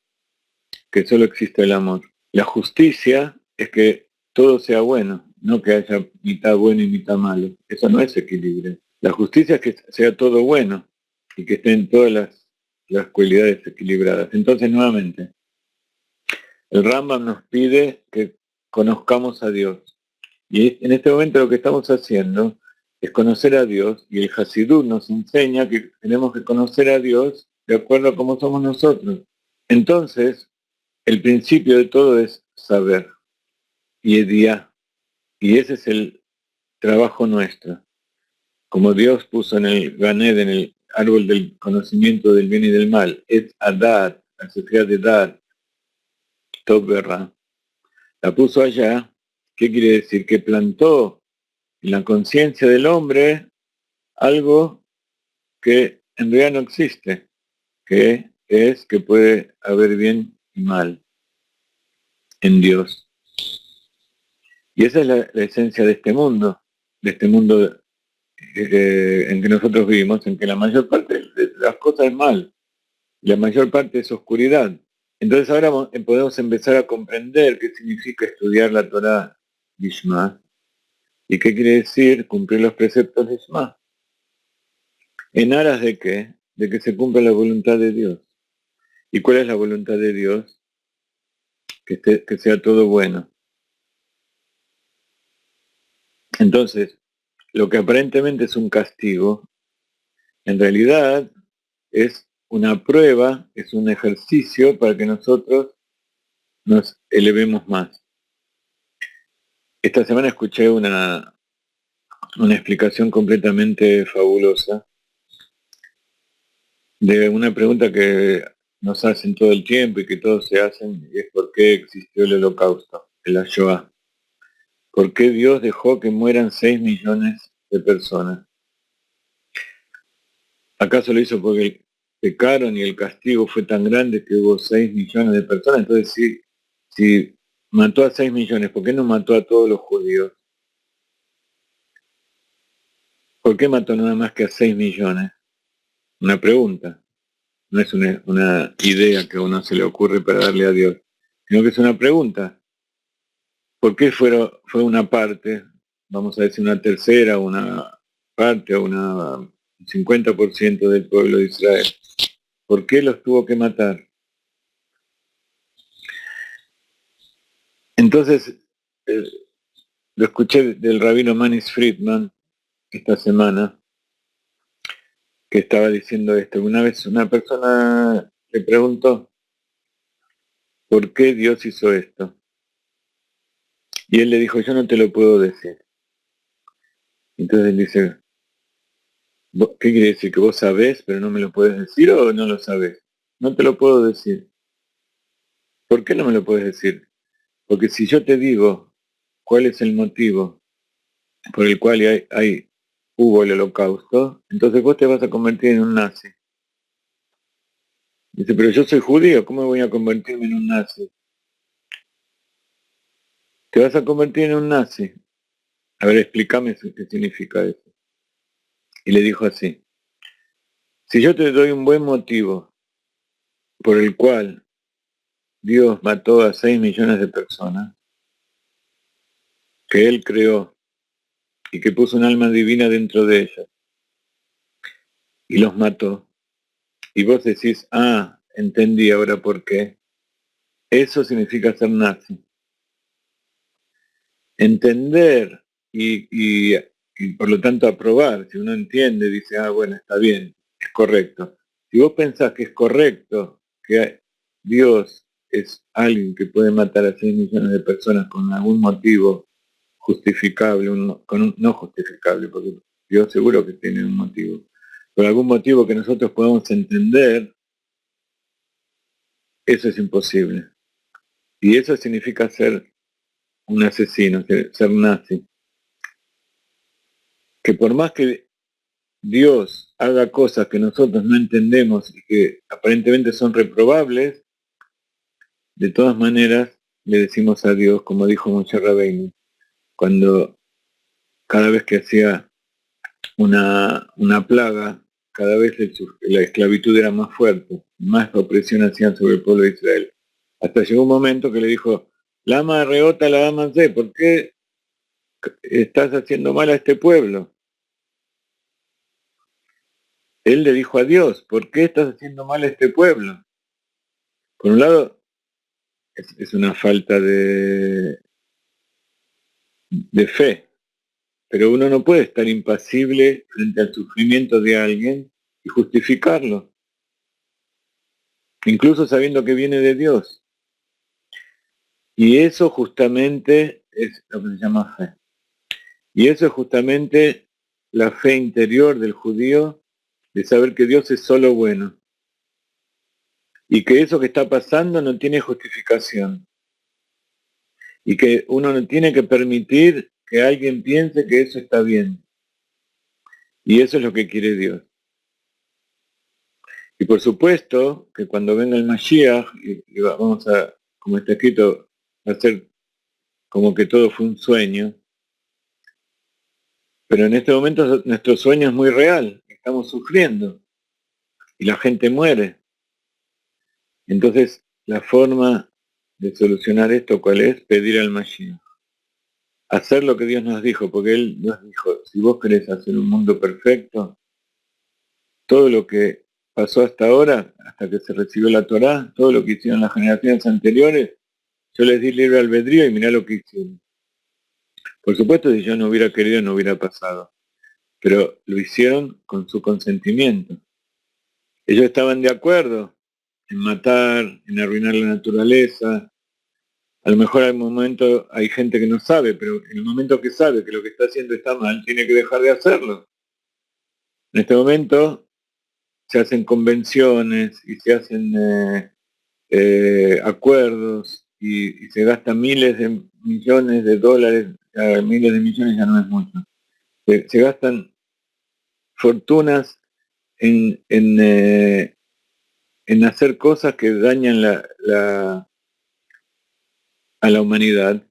que solo exista el amor. La justicia es que todo sea bueno, no que haya mitad bueno y mitad malo. Eso no es equilibrio. La justicia es que sea todo bueno y que estén todas las cualidades equilibradas. Entonces, nuevamente, el Rambam nos pide que conozcamos a Dios. Y en este momento lo que estamos haciendo es conocer a Dios, y el Hasidut nos enseña que tenemos que conocer a Dios de acuerdo a cómo somos nosotros. Entonces, el principio de todo es saber y ediá, y ese es el trabajo nuestro. Como Dios puso en el Ganed, en el árbol del conocimiento del bien y del mal, es Adad, la sociedad de Dar, Tov Berra, la puso allá. ¿Qué quiere decir? Que plantó en la conciencia del hombre algo que en realidad no existe, que es que puede haber bien y mal en Dios. Y esa es la esencia de este mundo en que nosotros vivimos, en que la mayor parte de las cosas es mal, y la mayor parte es oscuridad. Entonces ahora podemos empezar a comprender qué significa estudiar la Torah Lishma y qué quiere decir cumplir los preceptos Lishma. ¿En aras de qué? De que se cumpla la voluntad de Dios. ¿Y cuál es la voluntad de Dios? Que sea todo bueno. Entonces, lo que aparentemente es un castigo, en realidad es una prueba, es un ejercicio para que nosotros nos elevemos más. Esta semana escuché una explicación completamente fabulosa de una pregunta que nos hacen todo el tiempo y que todos se hacen, y es por qué existió el holocausto, la Shoah. ¿Por qué Dios dejó que mueran 6 millones de personas? ¿Acaso lo hizo porque pecaron y el castigo fue tan grande que hubo 6 millones de personas? Entonces, si mató a 6 millones, ¿por qué no mató a todos los judíos? ¿Por qué mató nada más que a 6 millones? Una pregunta. No es una idea que a uno se le ocurre para darle a Dios, sino que es una pregunta. ¿Por qué fue una parte, vamos a decir una tercera, una parte o un 50% del pueblo de Israel? ¿Por qué los tuvo que matar? Entonces, eh, lo escuché del rabino Manis Friedman esta semana, que estaba diciendo esto. Una vez una persona le preguntó, ¿por qué Dios hizo esto? Y él le dijo, yo no te lo puedo decir. Entonces él dice, ¿qué quiere decir? ¿Que vos sabés pero no me lo puedes decir o no lo sabés? No te lo puedo decir. ¿Por qué no me lo puedes decir? Porque si yo te digo cuál es el motivo por el cual hubo el holocausto, entonces vos te vas a convertir en un nazi. Dice, pero yo soy judío, ¿cómo voy a convertirme en un nazi? Te vas a convertir en un nazi. A ver, explícame qué significa eso. Y le dijo así, si yo te doy un buen motivo por el cual Dios mató a 6 millones de personas, que Él creó y que puso un alma divina dentro de ellos y los mató, y vos decís, entendí ahora por qué, eso significa ser nazi. Entender y por lo tanto aprobar, si uno entiende, dice, bueno, está bien, es correcto. Si vos pensás que es correcto que Dios es alguien que puede matar a 6 millones de personas con algún motivo justificable, no justificable, porque Dios seguro que tiene un motivo, por algún motivo que nosotros podamos entender, eso es imposible. Y eso significa ser un asesino, ser nazi. Que por más que Dios haga cosas que nosotros no entendemos y que aparentemente son reprobables, de todas maneras le decimos a Dios, como dijo Moshe Rabbeinu, cuando cada vez que hacía una plaga, cada vez la esclavitud era más fuerte, más opresión hacían sobre el pueblo de Israel. Hasta llegó un momento que le dijo, Lama reota la amanse, ¿por qué estás haciendo mal a este pueblo? Él le dijo a Dios, ¿por qué estás haciendo mal a este pueblo? Por un lado, es una falta de fe, pero uno no puede estar impasible frente al sufrimiento de alguien y justificarlo, incluso sabiendo que viene de Dios. Y eso justamente es lo que se llama fe. Y eso es justamente la fe interior del judío, de saber que Dios es solo bueno y que eso que está pasando no tiene justificación y que uno no tiene que permitir que alguien piense que eso está bien. Y eso es lo que quiere Dios. Y por supuesto que cuando venga el Mashiach, y vamos a, como está escrito, hacer como que todo fue un sueño, pero en este momento nuestro sueño es muy real, estamos sufriendo y la gente muere. Entonces, la forma de solucionar esto, ¿cuál es? Pedir al Mashiach. Hacer lo que Dios nos dijo, porque Él nos dijo, si vos querés hacer un mundo perfecto, todo lo que pasó hasta ahora, hasta que se recibió la Torá, todo lo que hicieron las generaciones anteriores, yo les di libre albedrío y mirá lo que hicieron. Por supuesto, si yo no hubiera querido, no hubiera pasado. Pero lo hicieron con su consentimiento. Ellos estaban de acuerdo en matar, en arruinar la naturaleza, A lo mejor hay momento, hay gente que no sabe, pero en el momento que sabe que lo que está haciendo está mal, tiene que dejar de hacerlo. En este momento se hacen convenciones y se hacen acuerdos y se gastan miles de millones de dólares, miles de millones ya no es mucho. Se gastan fortunas en hacer cosas que dañan a la humanidad,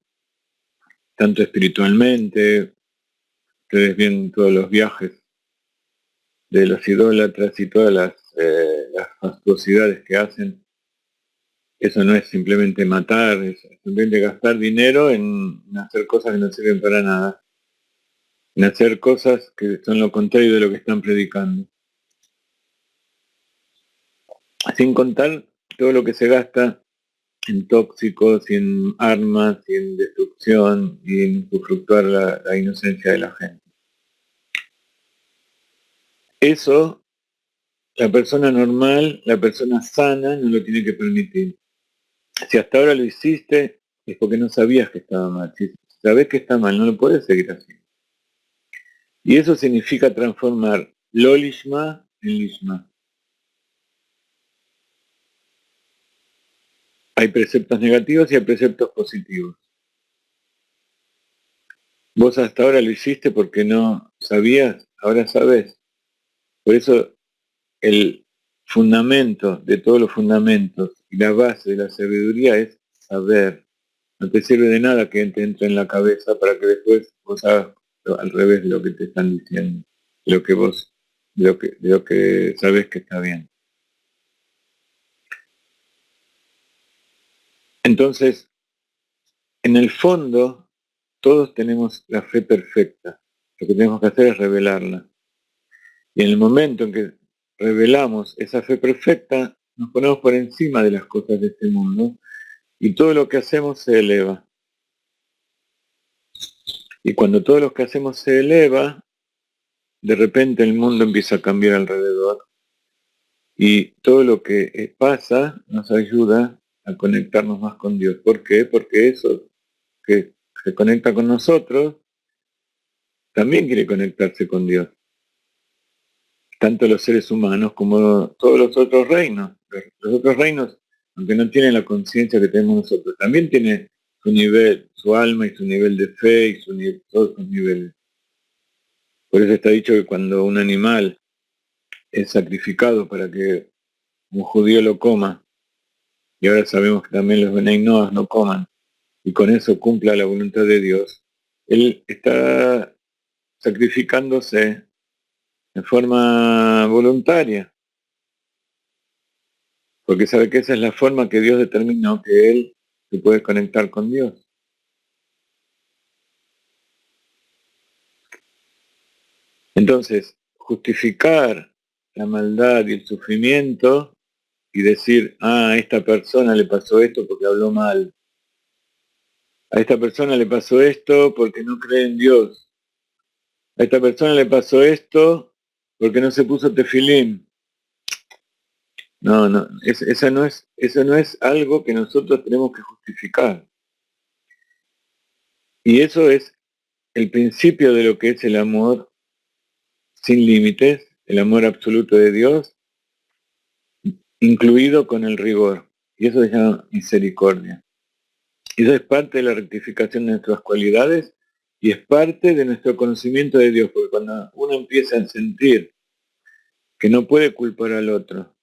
tanto espiritualmente. Ustedes ven todos los viajes de los idólatras y todas las fastuosidades que hacen. Eso no es simplemente matar, es simplemente gastar dinero en hacer cosas que no sirven para nada, en hacer cosas que son lo contrario de lo que están predicando. Sin contar todo lo que se gasta en tóxicos y en armas y en destrucción y en usufructuar la inocencia de la gente. Eso, la persona normal, la persona sana, no lo tiene que permitir. Si hasta ahora lo hiciste, es porque no sabías que estaba mal. Si sabés que está mal, no lo puedes seguir haciendo. Y eso significa transformar lo lishma en lishma. Hay preceptos negativos y hay preceptos positivos. Vos hasta ahora lo hiciste porque no sabías, ahora sabés. Por eso el fundamento de todos los fundamentos y la base de la sabiduría es saber. No te sirve de nada que te entre en la cabeza para que después vos hagas al revés de lo que te están diciendo, de lo que vos, de lo que sabés que está bien. Entonces, en el fondo, todos tenemos la fe perfecta. Lo que tenemos que hacer es revelarla. Y en el momento en que revelamos esa fe perfecta, nos ponemos por encima de las cosas de este mundo y todo lo que hacemos se eleva. Y cuando todo lo que hacemos se eleva, de repente el mundo empieza a cambiar alrededor y todo lo que pasa nos ayuda a conectarnos más con Dios. ¿Por qué? Porque eso que se conecta con nosotros también quiere conectarse con Dios. Tanto los seres humanos como todos los otros reinos. Los otros reinos, aunque no tienen la conciencia que tenemos nosotros, también tienen su nivel, su alma y su nivel de fe y todos sus niveles. Por eso está dicho que cuando un animal es sacrificado para que un judío lo coma, y ahora sabemos que también los Benei Noach no coman, y con eso cumpla la voluntad de Dios, él está sacrificándose de forma voluntaria, porque sabe que esa es la forma que Dios determinó que él se puede conectar con Dios. Entonces, justificar la maldad y el sufrimiento y decir, a esta persona le pasó esto porque habló mal, a esta persona le pasó esto porque no cree en Dios, a esta persona le pasó esto porque no se puso tefilín. No, no, eso no es algo que nosotros tenemos que justificar. Y eso es el principio de lo que es el amor sin límites, el amor absoluto de Dios, incluido con el rigor. Y eso se llama misericordia. Y eso es parte de la rectificación de nuestras cualidades y es parte de nuestro conocimiento de Dios, porque cuando uno empieza a sentir que no puede culpar al otro,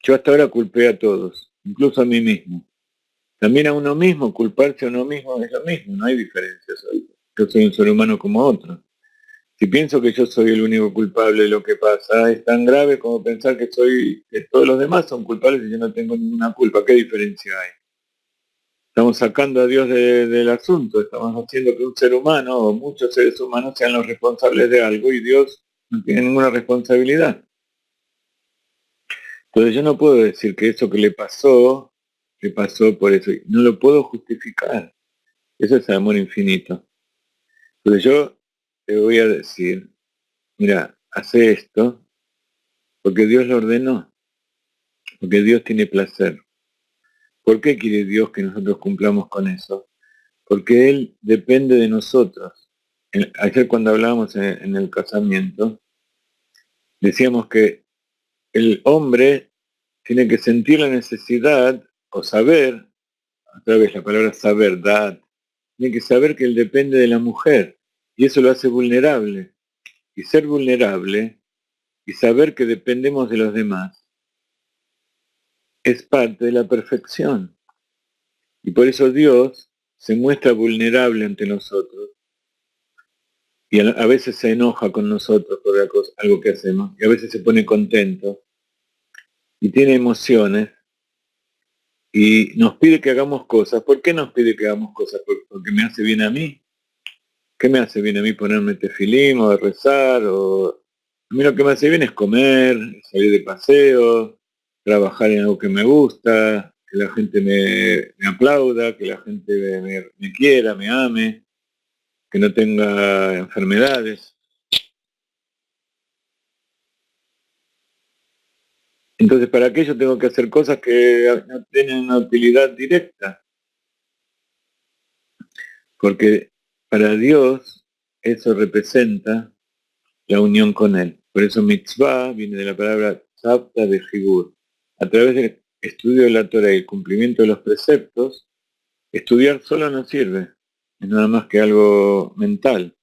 yo hasta ahora culpé a todos, incluso a mí mismo. También a uno mismo, culparse a uno mismo es lo mismo, no hay diferencia. Yo soy un ser humano como otro. Si pienso que yo soy el único culpable de lo que pasa, es tan grave como pensar que todos los demás son culpables y yo no tengo ninguna culpa. ¿Qué diferencia hay? Estamos sacando a Dios del asunto, estamos haciendo que un ser humano o muchos seres humanos sean los responsables de algo y Dios no tiene ninguna responsabilidad. Entonces yo no puedo decir que eso que le pasó por eso. No lo puedo justificar. Eso es amor infinito. Entonces yo te voy a decir, mira, hace esto porque Dios lo ordenó, porque Dios tiene placer. ¿Por qué quiere Dios que nosotros cumplamos con eso? Porque Él depende de nosotros. Ayer cuando hablábamos en el casamiento, decíamos que el hombre tiene que sentir la necesidad o saber, otra vez la palabra saber, dad, tiene que saber que él depende de la mujer y eso lo hace vulnerable. Y ser vulnerable y saber que dependemos de los demás es parte de la perfección. Y por eso Dios se muestra vulnerable ante nosotros y a veces se enoja con nosotros por algo que hacemos y a veces se pone contento y tiene emociones y nos pide que hagamos cosas. ¿Por qué nos pide que hagamos cosas? Porque me hace bien a mí. ¿Qué me hace bien a mí ponerme tefilim o rezar? A mí lo que me hace bien es comer, salir de paseo, trabajar en algo que me gusta, que la gente me aplauda, que la gente me quiera, me ame, que no tenga enfermedades. Entonces, ¿para qué yo tengo que hacer cosas que no tienen una utilidad directa? Porque para Dios eso representa la unión con Él. Por eso mitzvah viene de la palabra tzavta de Jibur. A través del estudio de la Torah y el cumplimiento de los preceptos, estudiar solo no sirve, es nada más que algo mental.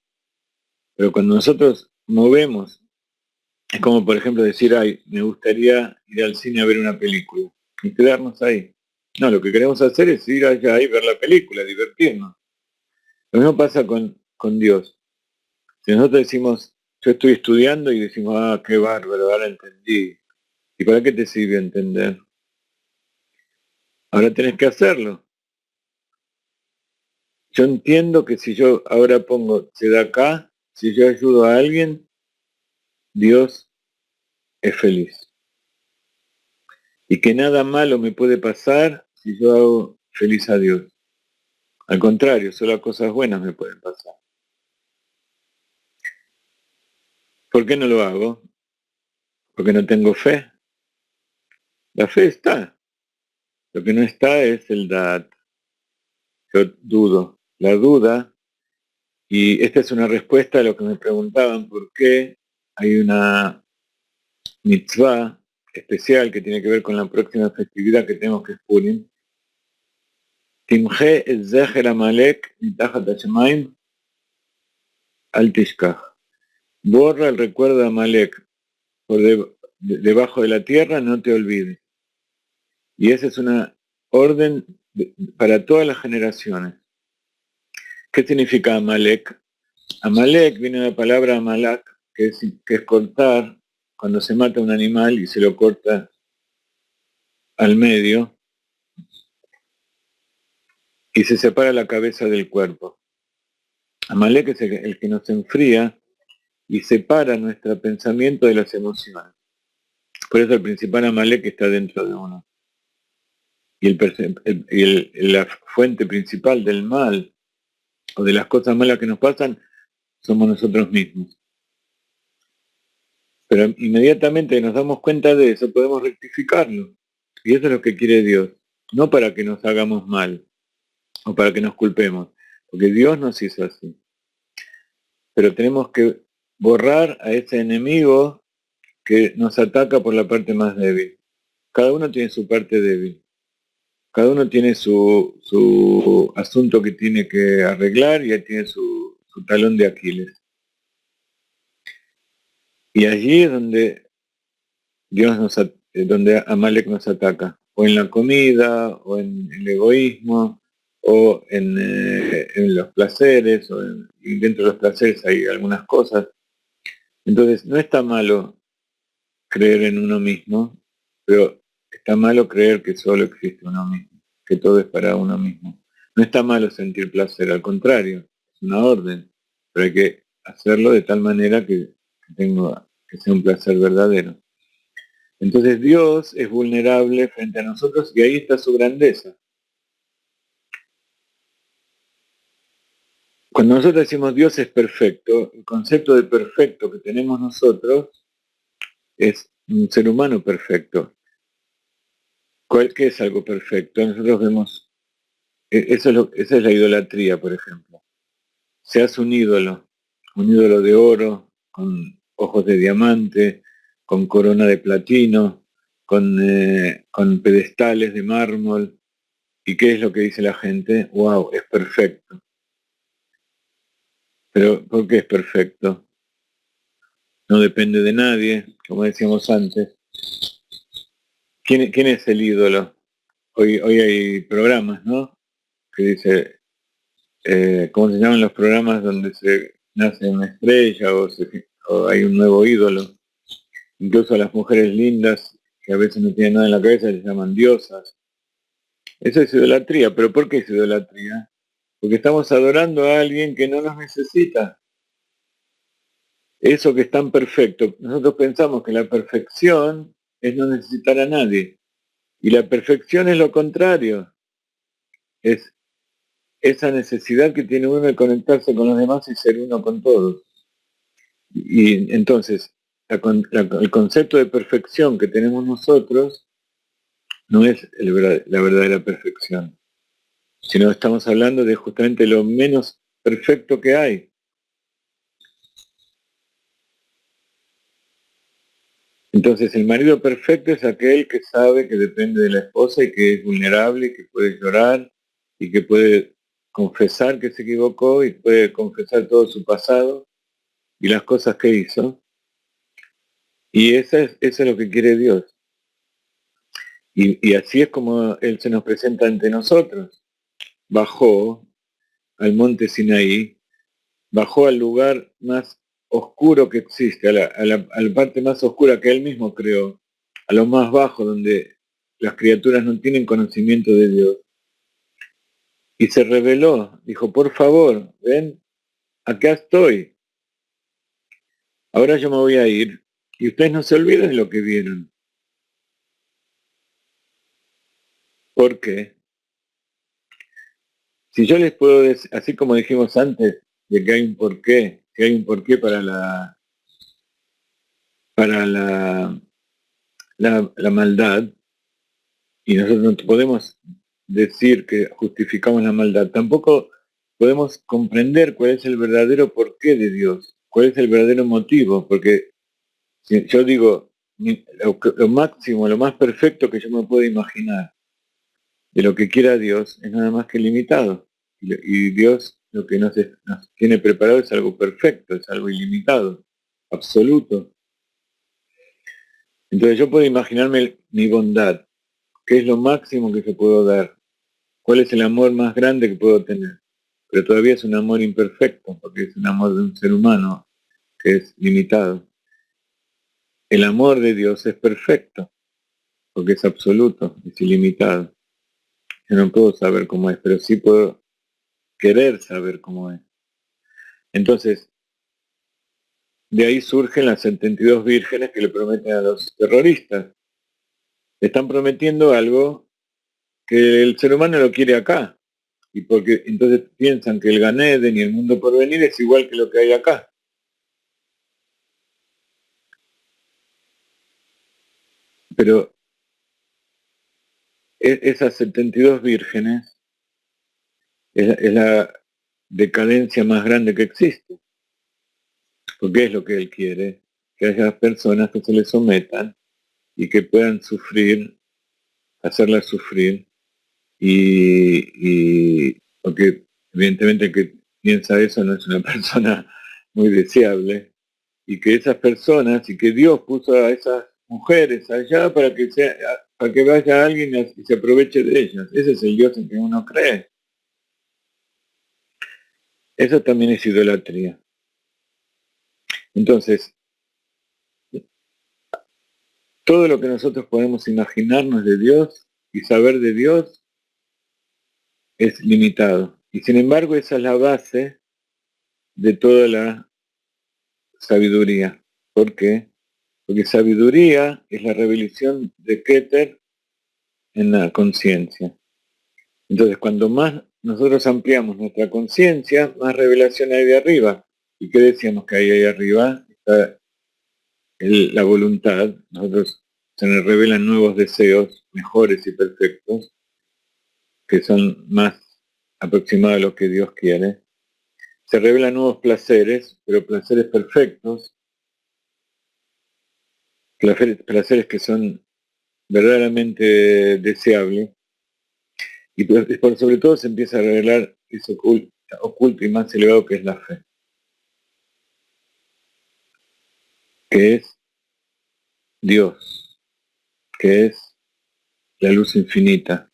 Pero cuando nosotros movemos, es como por ejemplo decir, ay, me gustaría ir al cine a ver una película y quedarnos ahí. No, lo que queremos hacer es ir allá y ver la película, divertirnos. Lo mismo pasa con Dios. Si nosotros decimos, yo estoy estudiando y decimos, ah, qué bárbaro, ahora entendí. ¿Y para qué te sirve entender? Ahora tenés que hacerlo. Yo entiendo que si yo ahora pongo acá, si yo ayudo a alguien, Dios es feliz. Y que nada malo me puede pasar si yo hago feliz a Dios. Al contrario, solo cosas buenas me pueden pasar. ¿Por qué no lo hago? Porque no tengo fe. La fe está. Lo que no está es el dad. Yo dudo. La duda, y esta es una respuesta a lo que me preguntaban, ¿por qué hay una mitzvah especial que tiene que ver con la próxima festividad que tenemos, que es Purim? Timje el zeher amalek mitachat hashemaim al tishkach. Borra el recuerdo de Amalek por debajo de la tierra, no te olvides. Y esa es una orden para todas las generaciones. ¿Qué significa Amalek? Amalek viene de la palabra Amalak, que es cortar, cuando se mata un animal y se lo corta al medio y se separa la cabeza del cuerpo. Amalek es el que nos enfría y separa nuestro pensamiento de las emociones. Por eso el principal Amalek está dentro de uno. Y, la fuente principal del mal o de las cosas malas que nos pasan somos nosotros mismos. Pero inmediatamente nos damos cuenta de eso, podemos rectificarlo. Y eso es lo que quiere Dios. No para que nos hagamos mal o para que nos culpemos, porque Dios nos hizo así. Pero tenemos que borrar a ese enemigo que nos ataca por la parte más débil. Cada uno tiene su parte débil. Cada uno tiene su asunto que tiene que arreglar y él tiene su talón de Aquiles. Y allí es donde donde Amalek nos ataca, o en la comida, o en el egoísmo, o en los placeres, y dentro de los placeres hay algunas cosas. Entonces, no está malo creer en uno mismo, pero está malo creer que solo existe uno mismo, que todo es para uno mismo. No está malo sentir placer, al contrario, es una orden, pero hay que hacerlo de tal manera que sea un placer verdadero. Entonces Dios es vulnerable frente a nosotros y ahí está su grandeza. Cuando nosotros decimos Dios es perfecto, el concepto de perfecto que tenemos nosotros es un ser humano perfecto. ¿Qué es algo perfecto? Nosotros vemos, esa es la idolatría, por ejemplo. Se hace un ídolo de oro, con ojos de diamante, con corona de platino, con pedestales de mármol. ¿Y qué es lo que dice la gente? ¡Wow! Es perfecto. Pero ¿por qué es perfecto? No depende de nadie, como decíamos antes. ¿Quién es el ídolo? Hoy hay programas, ¿no? Que dice, ¿cómo se llaman los programas donde se nace una estrella o hay un nuevo ídolo? Incluso a las mujeres lindas, que a veces no tienen nada en la cabeza, les llaman diosas. Eso es idolatría, pero ¿por qué es idolatría? Porque estamos adorando a alguien que no nos necesita. Eso que es tan perfecto. Nosotros pensamos que la perfección es no necesitar a nadie. Y la perfección es lo contrario. Es esa necesidad que tiene uno de conectarse con los demás y ser uno con todos. Y entonces, el concepto de perfección que tenemos nosotros no es la verdadera perfección, sino estamos hablando de justamente lo menos perfecto que hay. Entonces, el marido perfecto es aquel que sabe que depende de la esposa y que es vulnerable, y que puede llorar y que puede confesar que se equivocó y puede confesar todo su pasado y las cosas que hizo. Y eso es lo que quiere Dios. Y así es como Él se nos presenta ante nosotros. Bajó al monte Sinaí, bajó al lugar más oscuro que existe, a la parte más oscura que Él mismo creó, a lo más bajo donde las criaturas no tienen conocimiento de Dios. Y se reveló, dijo, por favor, ven, acá estoy. Ahora yo me voy a ir. Y ustedes no se olviden de lo que vieron. ¿Por qué? Si yo les puedo decir, así como dijimos antes, de que hay un porqué, que hay un porqué para la maldad, y nosotros no podemos decir que justificamos la maldad, tampoco podemos comprender cuál es el verdadero porqué de Dios, cuál es el verdadero motivo, porque si yo digo lo máximo, lo más perfecto que yo me puedo imaginar de lo que quiera Dios es nada más que limitado. Y Dios lo que nos tiene preparado es algo perfecto, es algo ilimitado, absoluto. Entonces yo puedo imaginarme mi bondad, qué es lo máximo que se puedo dar, cuál es el amor más grande que puedo tener. Pero todavía es un amor imperfecto, porque es un amor de un ser humano que es limitado. El amor de Dios es perfecto, porque es absoluto, es ilimitado. Yo no puedo saber cómo es, pero sí puedo querer saber cómo es. Entonces, de ahí surgen las 72 vírgenes que le prometen a los terroristas. Le están prometiendo algo que el ser humano lo quiere acá. Y porque entonces piensan que el Ganeden y el mundo por venir es igual que lo que hay acá. Pero esas 72 vírgenes es la decadencia más grande que existe. Porque es lo que él quiere, que haya personas que se le sometan y que puedan sufrir, hacerlas sufrir porque evidentemente el que piensa eso no es una persona muy deseable, y que esas personas y que Dios puso a esas mujeres allá para que vaya alguien y se aproveche de ellas. Ese es el Dios en que uno cree. Eso también es idolatría. Entonces, todo lo que nosotros podemos imaginarnos de Dios y saber de Dios es limitado. Y sin embargo, esa es la base de toda la sabiduría. ¿Por qué? Porque sabiduría es la revelación de Keter en la conciencia. Entonces, cuando más nosotros ampliamos nuestra conciencia, más revelación hay de arriba. ¿Y qué decíamos que hay ahí arriba? Está la voluntad. Nosotros se me revelan nuevos deseos, mejores y perfectos, que son más aproximados a lo que Dios quiere. Se revelan nuevos placeres, pero placeres perfectos, placeres que son verdaderamente deseables. Y por sobre todo se empieza a revelar eso oculto y más elevado que es la fe, que es Dios, que es la luz infinita,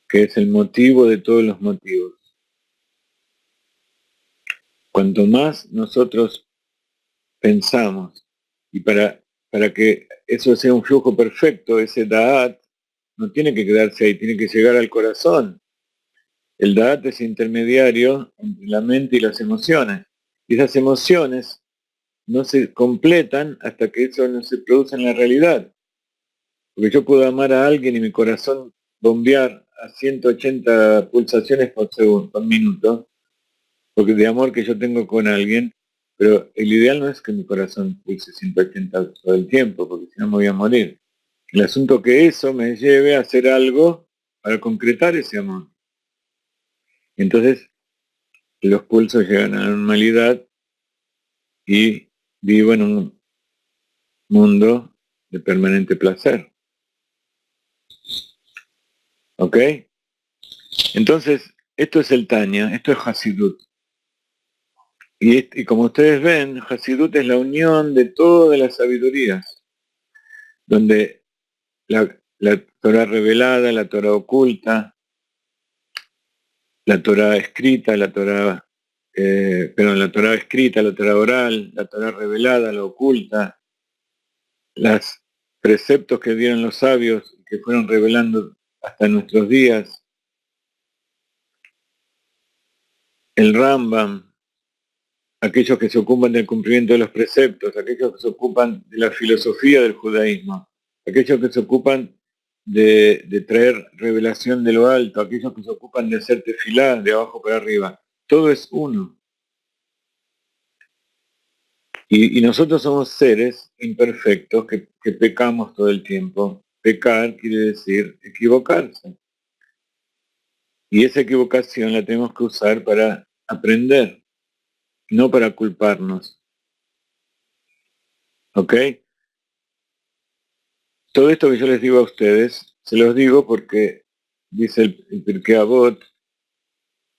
que es el motivo de todos los motivos. Cuanto más nosotros pensamos, y para que eso sea un flujo perfecto, ese Da'at no tiene que quedarse ahí, tiene que llegar al corazón. El Da'at es intermediario entre la mente y las emociones. Y esas emociones no se completan hasta que eso no se produce en la realidad. Porque yo puedo amar a alguien y mi corazón bombear a 180 pulsaciones por segundo, por minuto, porque de amor que yo tengo con alguien, pero el ideal no es que mi corazón pulse 180 todo el tiempo, porque si no me voy a morir. El asunto que eso me lleve a hacer algo para concretar ese amor. Entonces los pulsos llegan a la normalidad y vivo en un mundo de permanente placer. ¿Ok? Entonces, esto es el Tanya, esto es Hasidut. Y como ustedes ven, Hasidut es la unión de todas las sabidurías, donde la Torah revelada, la Torah oculta, la Torah escrita, la Torah escrita, la Torah oral, la Torah revelada, la oculta, los preceptos que dieron los sabios, que fueron revelando hasta nuestros días, el Rambam, aquellos que se ocupan del cumplimiento de los preceptos, aquellos que se ocupan de la filosofía del judaísmo, aquellos que se ocupan de traer revelación de lo alto, aquellos que se ocupan de hacer tefilá de abajo para arriba. Todo es uno. Y nosotros somos seres imperfectos que pecamos todo el tiempo. Pecar quiere decir equivocarse. Y esa equivocación la tenemos que usar para aprender, no para culparnos. ¿Ok? Todo esto que yo les digo a ustedes, se los digo porque dice el Pirkei Avot,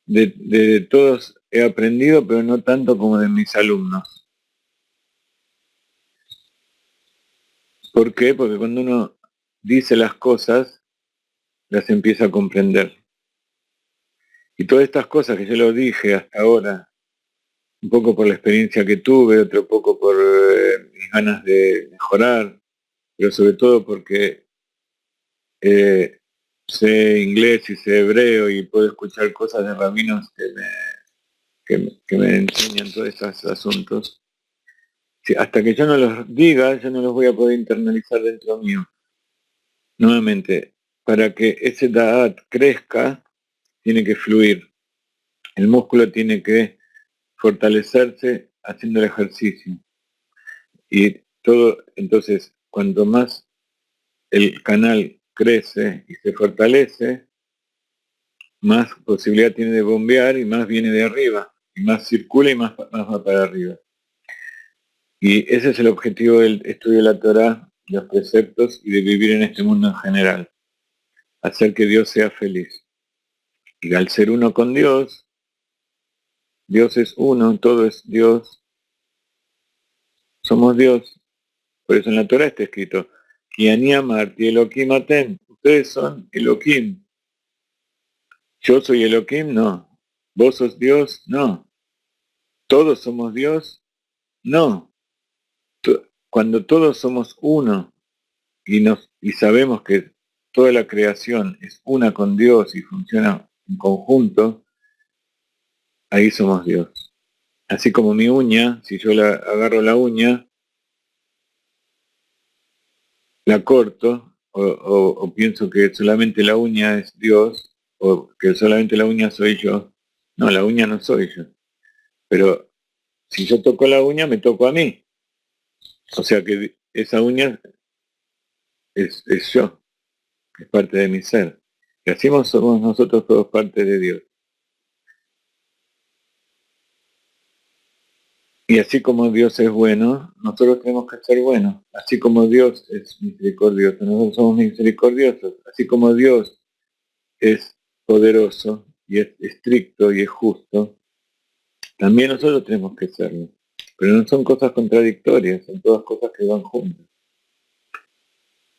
de todos he aprendido, pero no tanto como de mis alumnos. ¿Por qué? Porque cuando uno dice las cosas, las empieza a comprender. Y todas estas cosas que yo lo dije hasta ahora, un poco por la experiencia que tuve, otro poco por mis ganas de mejorar, pero sobre todo porque sé inglés y sé hebreo y puedo escuchar cosas de rabinos que me enseñan todos estos asuntos. Sí, hasta que yo no los diga, yo no los voy a poder internalizar dentro mío. Nuevamente, para que ese Da'at crezca, tiene que fluir. El músculo tiene que fortalecerse haciendo el ejercicio. Y todo, entonces, cuanto más el canal crece y se fortalece, más posibilidad tiene de bombear y más viene de arriba. Y más circula y más va para arriba. Y ese es el objetivo del estudio de la Torá, los preceptos y de vivir en este mundo en general. Hacer que Dios sea feliz. Y al ser uno con Dios, Dios es uno, todo es Dios, somos Dios. Por eso en la Torá está escrito, Kiani Amarti Elohim Atem. Ustedes son Elohim. Yo soy Elohim, no. Vos sos Dios, no. Todos somos Dios, no. Cuando todos somos uno y sabemos que toda la creación es una con Dios y funciona en conjunto, ahí somos Dios. Así como mi uña, si yo agarro la uña, la corto, o pienso que solamente la uña es Dios, o que solamente la uña soy yo. No, la uña no soy yo. Pero si yo toco la uña, me toco a mí. O sea que esa uña es yo, es parte de mi ser. Y así somos nosotros todos parte de Dios. Y así como Dios es bueno, nosotros tenemos que ser buenos. Así como Dios es misericordioso, nosotros somos misericordiosos. Así como Dios es poderoso y es estricto y es justo, también nosotros tenemos que serlo. Pero no son cosas contradictorias, son todas cosas que van juntas.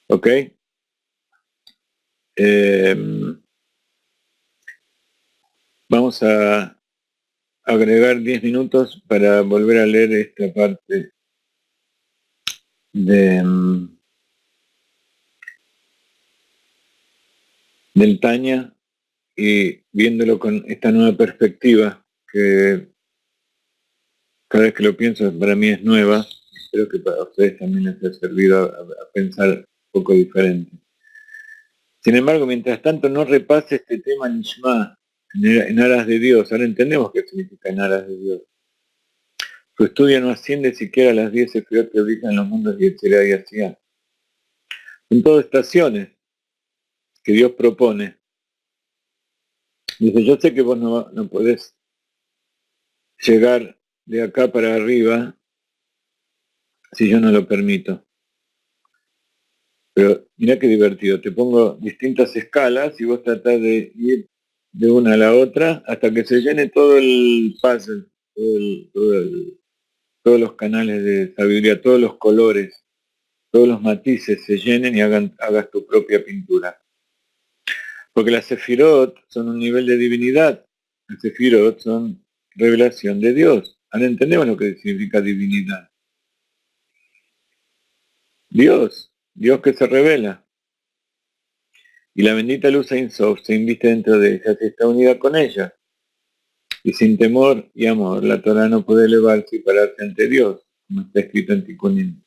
¿Ok? Vamos a agregar 10 minutos para volver a leer esta parte de, del Tanya y viéndolo con esta nueva perspectiva que cada vez que lo pienso para mí es nueva. Espero que para ustedes también les haya servido a pensar un poco diferente. Sin embargo, mientras tanto no repase este tema Nishma en aras de Dios. Ahora entendemos qué significa en aras de Dios. Su estudio no asciende siquiera a las 10 sefirot que ubican los mundos y Yetzirah y Asiá. Son todas estaciones que Dios propone. Dice, yo sé que vos no podés llegar de acá para arriba si yo no lo permito. Pero mira qué divertido, te pongo distintas escalas y vos tratás de ir de una a la otra hasta que se llene todo el puzzle, todos los canales de sabiduría, todos los colores, todos los matices se llenen y hagas tu propia pintura. Porque las sefirot son un nivel de divinidad, las sefirot son revelación de Dios. Ahora entendemos lo que significa divinidad. Dios que se revela. Y la bendita luz Ein Sof se inviste dentro de ella, se está unida con ella. Y sin temor y amor, la Torah no puede elevarse y pararse ante Dios, como está escrito en Tikkunim.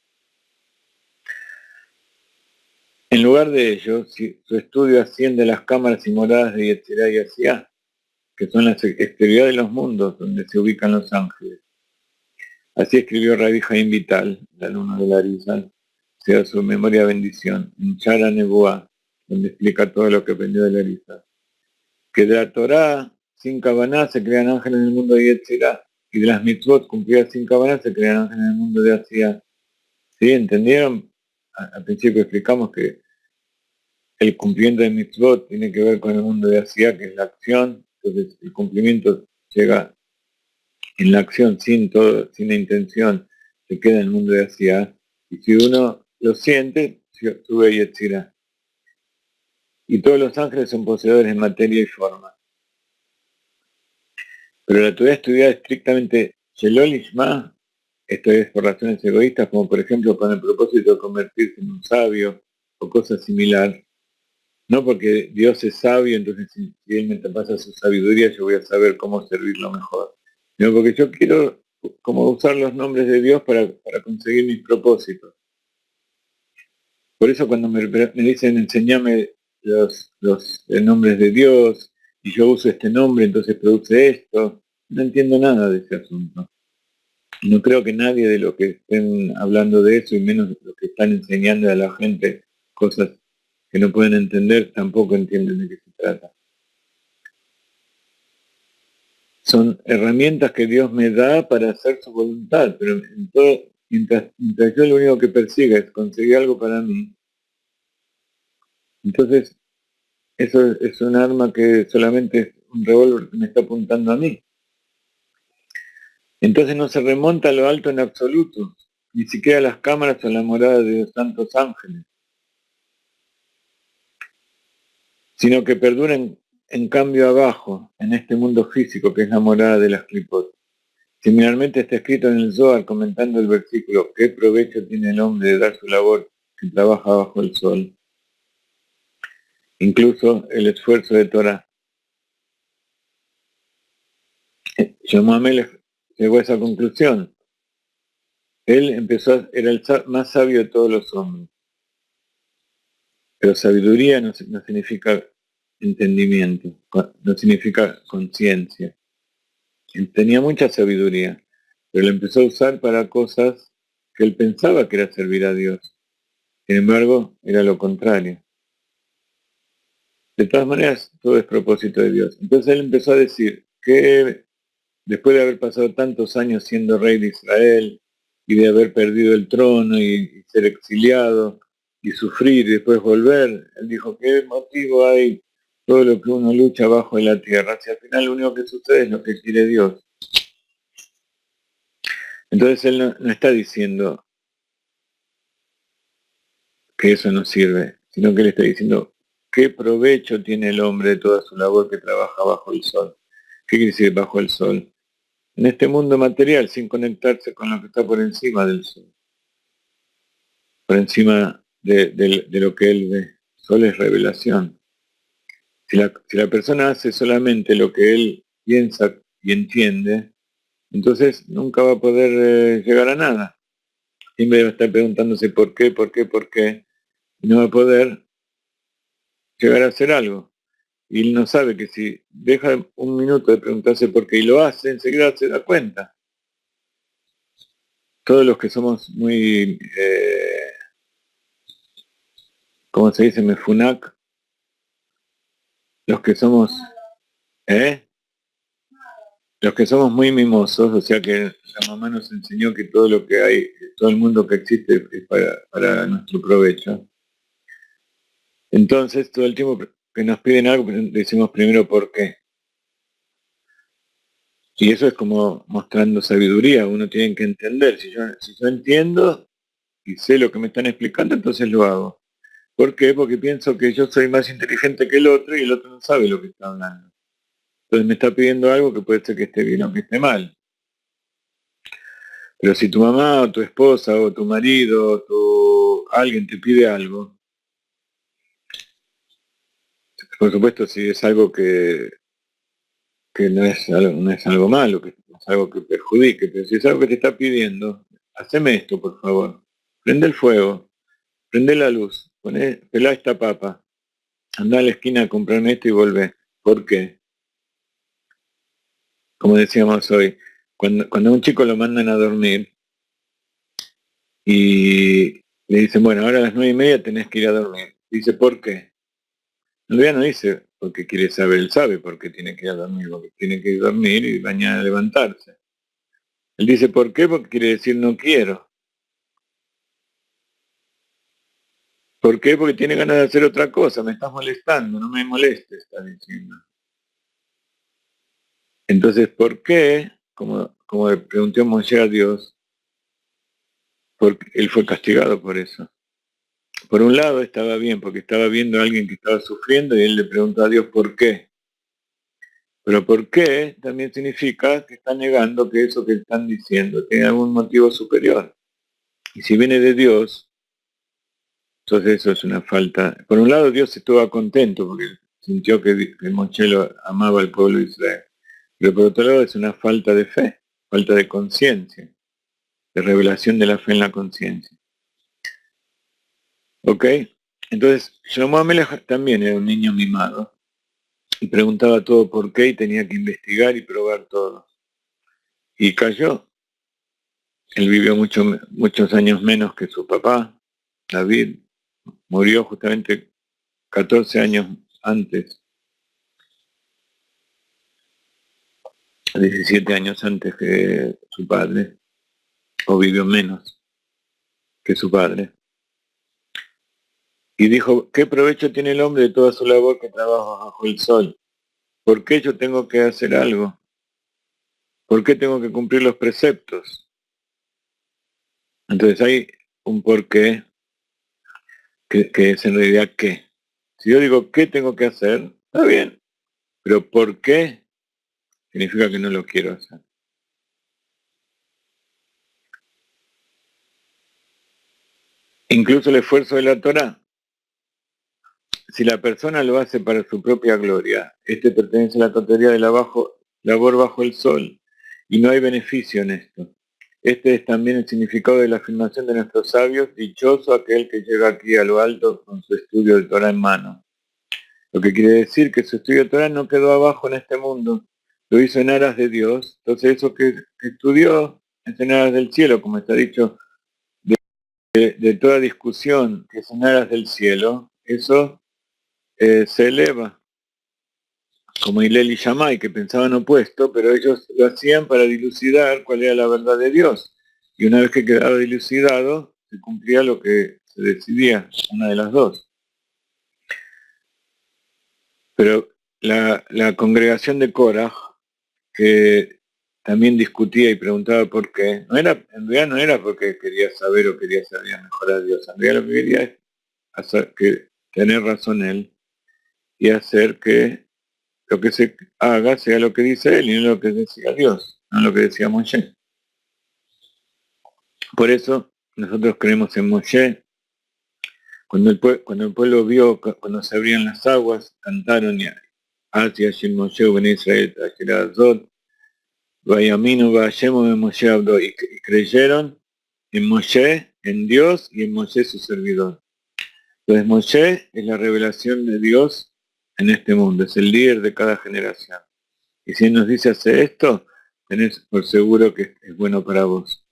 En lugar de ello, si su estudio asciende a las cámaras y moradas de Yetzirah y Asiá, que son las exterioridades de los mundos donde se ubican los ángeles. Así escribió Rabbi Jaim Vital, el alumno de Larizal, sea su memoria bendición, en Chara Nebuá, donde explica todo lo que aprendió de Larizal. Que de la Torá, sin Kabaná, se crean ángeles en el mundo de Yetzirah, y de las mitzvot cumplidas sin Kabaná, se crean ángeles en el mundo de Asiá. ¿Sí? ¿Entendieron? Al principio explicamos que el cumplimiento de mitzvot tiene que ver con el mundo de Asiá, que es la acción. Entonces el cumplimiento llega en la acción sin la intención, se queda en el mundo de Asiá. Y si uno lo siente, sube Yetzirah. Y todos los ángeles son poseedores de materia y forma. Pero la Torah estudiada estrictamente Shelol Ishma, esto es por razones egoístas, como por ejemplo con el propósito de convertirse en un sabio o cosa similar. No porque Dios es sabio, entonces si Él me pasa su sabiduría, yo voy a saber cómo servirlo mejor. Sino porque yo quiero como usar los nombres de Dios para conseguir mis propósitos. Por eso cuando me dicen enseñame los nombres de Dios y yo uso este nombre, entonces produce esto, no entiendo nada de ese asunto. No creo que nadie de los que estén hablando de eso, y menos los que están enseñando a la gente cosas que no pueden entender, tampoco entienden de qué se trata. Son herramientas que Dios me da para hacer su voluntad, pero mientras yo lo único que persiga es conseguir algo para mí, entonces eso es un arma que solamente es un revólver que me está apuntando a mí. Entonces no se remonta a lo alto en absoluto, ni siquiera a las cámaras o la morada de los santos ángeles, sino que perduran en cambio abajo, en este mundo físico que es la morada de las clipot. Similarmente está escrito en el Zohar comentando el versículo, ¿qué provecho tiene el hombre de dar su labor que trabaja bajo el sol? Incluso el esfuerzo de Torah. Shlomo Amelech llegó a esa conclusión. Él era el más sabio de todos los hombres. Pero sabiduría no significa entendimiento, no significa conciencia. Él tenía mucha sabiduría, pero la empezó a usar para cosas que él pensaba que era servir a Dios. Sin embargo, era lo contrario. De todas maneras, todo es propósito de Dios. Entonces él empezó a decir que después de haber pasado tantos años siendo rey de Israel y de haber perdido el trono y ser exiliado y sufrir y después volver, él dijo, ¿qué motivo hay todo lo que uno lucha bajo de la tierra? Si al final lo único que sucede es lo que quiere Dios. Entonces él no está diciendo que eso no sirve, sino que él está diciendo qué provecho tiene el hombre de toda su labor que trabaja bajo el sol. ¿Qué quiere decir bajo el sol? En este mundo material, sin conectarse con lo que está por encima del sol, por encima de lo que él ve. Sol es revelación. Si la persona hace solamente lo que él piensa y entiende, entonces nunca va a poder llegar a nada. Siempre va a estar preguntándose por qué, por qué, por qué, y no va a poder llegar a hacer algo. Y él no sabe que si deja un minuto de preguntarse por qué y lo hace, enseguida se da cuenta. Todos los que somos muy, ¿cómo se dice? Mefunak, los que somos, ¿eh? Los que somos muy mimosos, o sea que la mamá nos enseñó que todo lo que hay, todo el mundo que existe es para nuestro provecho. Entonces, todo el tiempo que nos piden algo, decimos primero por qué. Y eso es como mostrando sabiduría, uno tiene que entender. Si yo entiendo y sé lo que me están explicando, entonces lo hago. ¿Por qué? Porque pienso que yo soy más inteligente que el otro y el otro no sabe lo que está hablando. Entonces me está pidiendo algo que puede ser que esté bien o que esté mal. Pero si tu mamá o tu esposa o tu marido alguien te pide algo, por supuesto si es algo que no es algo malo, que es algo que perjudique, pero si es algo que te está pidiendo, haceme esto por favor. Prende el fuego, prende la luz, pelá esta papa, anda a la esquina a comprarme esto y volvé. ¿Por qué? Como decíamos hoy, cuando a un chico lo mandan a dormir y le dicen, bueno, ahora a las 9:30 tenés que ir a dormir. Dice, ¿por qué? En realidad no dice porque quiere saber, él sabe por qué tiene que ir a dormir, porque tiene que ir a dormir y mañana levantarse. Él dice, ¿por qué? Porque quiere decir no quiero. ¿Por qué? Porque tiene ganas de hacer otra cosa, me estás molestando, no me molestes, está diciendo. Entonces, ¿por qué? Como le preguntó Moshe a Dios, porque él fue castigado por eso. Por un lado estaba bien, porque estaba viendo a alguien que estaba sufriendo y él le preguntó a Dios por qué. Pero por qué también significa que está negando que eso que están diciendo tiene algún motivo superior. Y si viene de Dios, entonces eso es una falta. Por un lado Dios estuvo contento porque sintió que Mochelo amaba al pueblo de Israel. Pero por otro lado es una falta de fe, falta de conciencia, de revelación de la fe en la conciencia. ¿Ok? Entonces, Shlomo Amelech también era un niño mimado y preguntaba todo por qué y tenía que investigar y probar todo. Y cayó. Él vivió muchos años menos que su papá, David. Murió justamente 14 años antes, 17 años antes que su padre, o vivió menos que su padre. Y dijo, ¿qué provecho tiene el hombre de toda su labor que trabaja bajo el sol? ¿Por qué yo tengo que hacer algo? ¿Por qué tengo que cumplir los preceptos? Entonces hay un porqué que es en realidad qué. Si yo digo qué tengo que hacer, está bien, pero ¿por qué? Significa que no lo quiero hacer. Incluso el esfuerzo de la Torah, si la persona lo hace para su propia gloria, este pertenece a la categoría de labor bajo el sol, y no hay beneficio en esto. Este es también el significado de la afirmación de nuestros sabios, dichoso aquel que llega aquí a lo alto con su estudio de Torah en mano. Lo que quiere decir que su estudio de Torah no quedó abajo en este mundo, lo hizo en aras de Dios. Entonces eso que estudió es en aras del cielo, como está dicho, de toda discusión que es en aras del cielo, eso se eleva, como Hillel y Shammai, que pensaban opuesto, pero ellos lo hacían para dilucidar cuál era la verdad de Dios. Y una vez que quedaba dilucidado, se cumplía lo que se decidía, una de las dos. Pero la congregación de Korah, que también discutía y preguntaba por qué, en realidad no era porque quería saber o quería saber mejor a Dios, en realidad lo que quería es tener razón él y hacer que lo que se haga sea lo que dice él y no lo que decía Dios, no lo que decía Moshe. Por eso nosotros creemos en Moshe. Cuando el pueblo vio, cuando se abrían las aguas, cantaron hacia Hashem Moshe ben Israel Tashirazot, Vayaminu Vayemo ben Moshe Abdo, y creyeron en Moshe, en Dios y en Moshe su servidor. Entonces Moshe es la revelación de Dios en este mundo, es el líder de cada generación. Y si nos dice hace esto, tenés por seguro que es bueno para vos.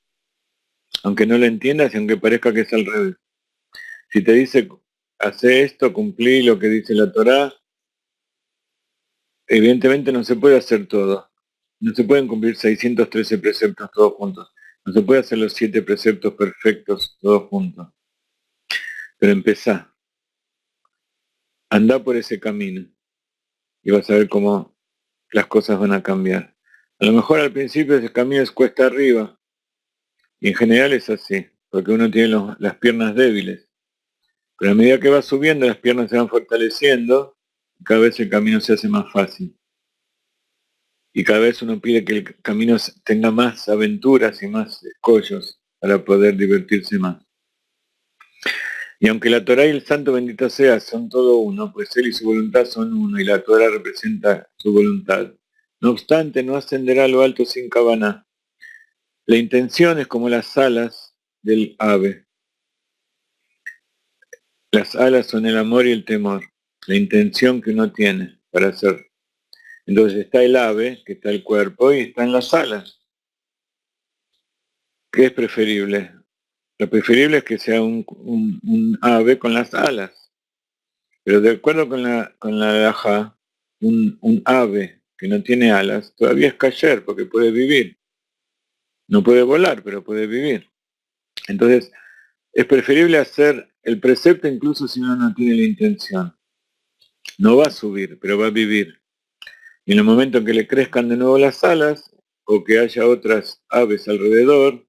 Aunque no lo entiendas y aunque parezca que es al revés. Si te dice hace esto, cumplí lo que dice la Torá, evidentemente no se puede hacer todo. No se pueden cumplir 613 preceptos todos juntos. No se puede hacer los 7 preceptos perfectos todos juntos. Pero empezá. Andá por ese camino y vas a ver cómo las cosas van a cambiar. A lo mejor al principio ese camino es cuesta arriba, y en general es así, porque uno tiene las piernas débiles. Pero a medida que va subiendo, las piernas se van fortaleciendo, y cada vez el camino se hace más fácil. Y cada vez uno pide que el camino tenga más aventuras y más escollos para poder divertirse más. Y aunque la Torá y el Santo bendito sea son todo uno, pues Él y su voluntad son uno, y la Torá representa su voluntad. No obstante, no ascenderá a lo alto sin cabana. La intención es como las alas del ave. Las alas son el amor y el temor, la intención que uno tiene para hacer. Entonces está el ave, que está el cuerpo, y están las alas. ¿Qué es preferible? Lo preferible es que sea un ave con las alas. Pero de acuerdo con la halajá, un ave que no tiene alas todavía es kasher porque puede vivir. No puede volar, pero puede vivir. Entonces, es preferible hacer el precepto incluso si uno no tiene la intención. No va a subir, pero va a vivir. Y en el momento en que le crezcan de nuevo las alas, o que haya otras aves alrededor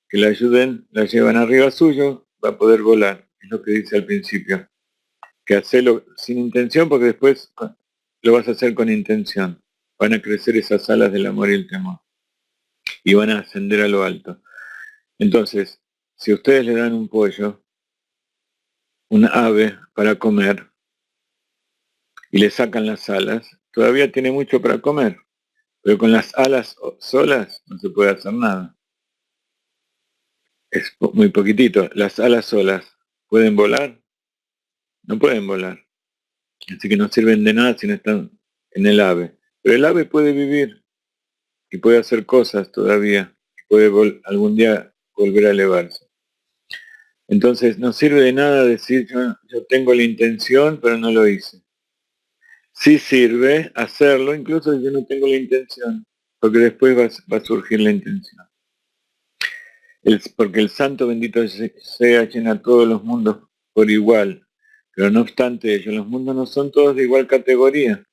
que le ayuden, la llevan arriba suyo, va a poder volar. Es lo que dice al principio. Que hacerlo sin intención porque después lo vas a hacer con intención. Van a crecer esas alas del amor y el temor. Y van a ascender a lo alto. Entonces, si ustedes le dan un pollo, un ave para comer, y le sacan las alas, todavía tiene mucho para comer. Pero con las alas solas no se puede hacer nada. Es muy poquitito. Las alas solas, ¿pueden volar? No pueden volar. Así que no sirven de nada si no están en el ave. Pero el ave puede vivir y puede hacer cosas todavía. Puede algún día volver a elevarse. Entonces no sirve de nada decir yo tengo la intención pero no lo hice. Sí sirve hacerlo incluso si yo no tengo la intención, porque después va a surgir la intención. Porque el santo bendito sea llena todos los mundos por igual, pero no obstante ello, los mundos no son todos de igual categoría.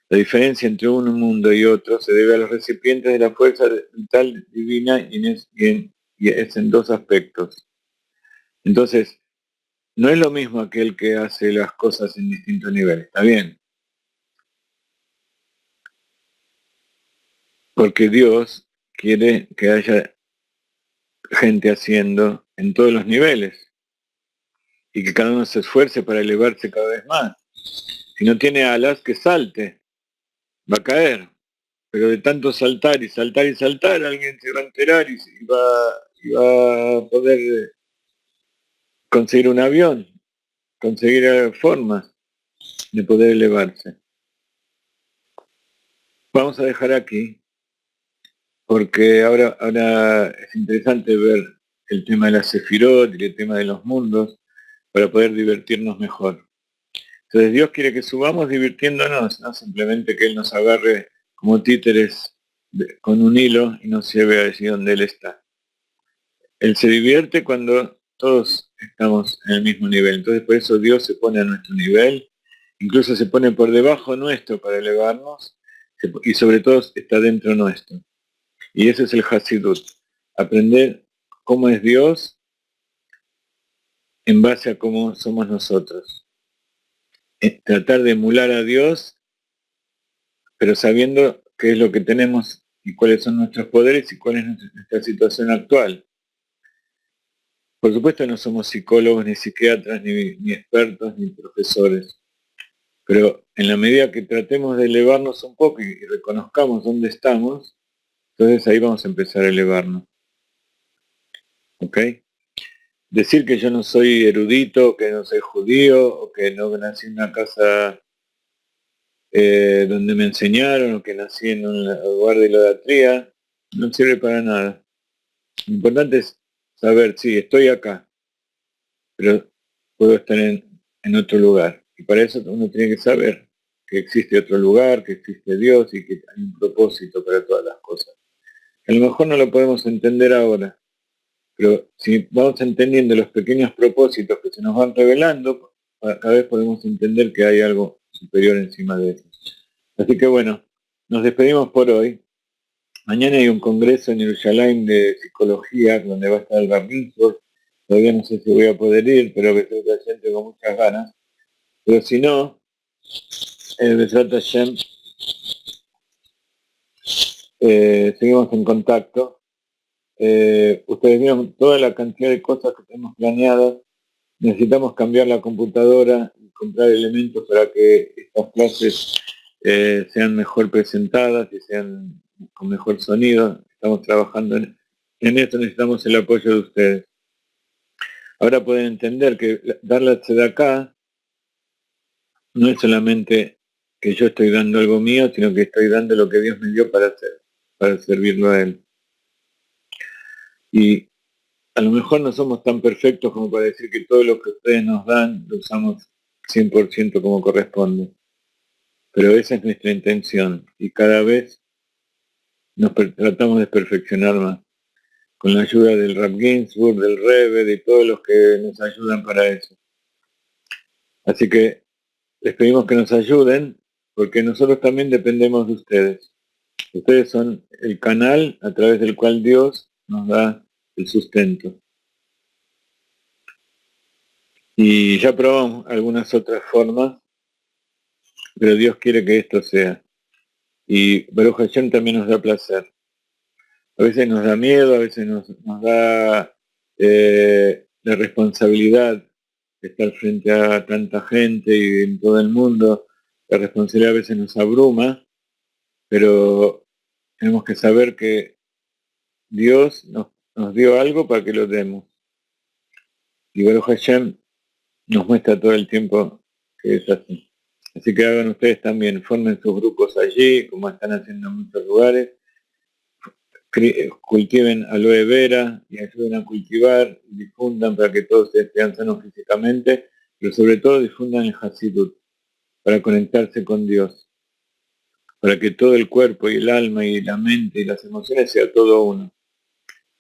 La diferencia entre un mundo y otro se debe a los recipientes de la fuerza vital divina y es en dos aspectos. Entonces, no es lo mismo aquel que hace las cosas en distintos niveles, ¿está bien? Porque Dios quiere que haya gente haciendo en todos los niveles y que cada uno se esfuerce para elevarse cada vez más. Si no tiene alas, que salte, va a caer. Pero de tanto saltar y saltar y saltar, alguien se va a enterar y va a poder conseguir un avión, conseguir formas de poder elevarse. Vamos a dejar aquí, porque ahora es interesante ver el tema de la Sefirot y el tema de los mundos para poder divertirnos mejor. Entonces Dios quiere que subamos divirtiéndonos, no simplemente que Él nos agarre como títeres con un hilo y nos lleve allí donde Él está. Él se divierte cuando todos estamos en el mismo nivel. Entonces por eso Dios se pone a nuestro nivel, incluso se pone por debajo nuestro para elevarnos, y sobre todo está dentro nuestro. Y ese es el Hasidut, aprender cómo es Dios en base a cómo somos nosotros. Tratar de emular a Dios, pero sabiendo qué es lo que tenemos y cuáles son nuestros poderes y cuál es nuestra situación actual. Por supuesto no somos psicólogos, ni psiquiatras, ni expertos, ni profesores, pero en la medida que tratemos de elevarnos un poco y reconozcamos dónde estamos, entonces ahí vamos a empezar a elevarnos. ¿Ok? Decir que yo no soy erudito, que no soy judío, o que no nací en una casa donde me enseñaron, o que nací en un lugar de idolatría, no sirve para nada. Lo importante es saber, sí, estoy acá, pero puedo estar en otro lugar. Y para eso uno tiene que saber que existe otro lugar, que existe Dios y que hay un propósito para todas las cosas. A lo mejor no lo podemos entender ahora, pero si vamos entendiendo los pequeños propósitos que se nos van revelando, cada vez podemos entender que hay algo superior encima de eso. Así que bueno, nos despedimos por hoy. Mañana hay un congreso en Jerusalén de psicología donde va a estar el Rav Ginsburg. Todavía no sé si voy a poder ir, pero que estoy presente con muchas ganas. Pero si no, Besrat Hashem, seguimos en contacto. Ustedes vieron toda la cantidad de cosas que tenemos planeadas. Necesitamos cambiar la computadora y comprar elementos para que estas clases sean mejor presentadas y sean con mejor sonido. Estamos trabajando en esto, necesitamos el apoyo de ustedes. Ahora pueden entender que dar la tzedakah no es solamente que yo estoy dando algo mío, sino que estoy dando lo que Dios me dio para hacer, para servirlo a Él. Y a lo mejor no somos tan perfectos como para decir que todo lo que ustedes nos dan lo usamos 100% como corresponde. Pero esa es nuestra intención y cada vez nos tratamos de perfeccionar más. Con la ayuda del Rav Ginsburg, del Rebbe, de todos los que nos ayudan para eso. Así que les pedimos que nos ayuden porque nosotros también dependemos de ustedes. Ustedes son el canal a través del cual Dios nos da el sustento. Y ya probamos algunas otras formas, pero Dios quiere que esto sea. Y Baruch Hashem también nos da placer. A veces nos da miedo, a veces nos da la responsabilidad de estar frente a tanta gente y en todo el mundo. La responsabilidad a veces nos abruma, pero tenemos que saber que Dios nos dio algo para que lo demos. Y Baruch Hashem nos muestra todo el tiempo que es así. Así que hagan ustedes también, formen sus grupos allí, como están haciendo en muchos lugares, cultiven aloe vera y ayuden a cultivar, difundan para que todos estén sanos físicamente, pero sobre todo difundan el Hasidut, para conectarse con Dios, para que todo el cuerpo y el alma y la mente y las emociones sea todo uno,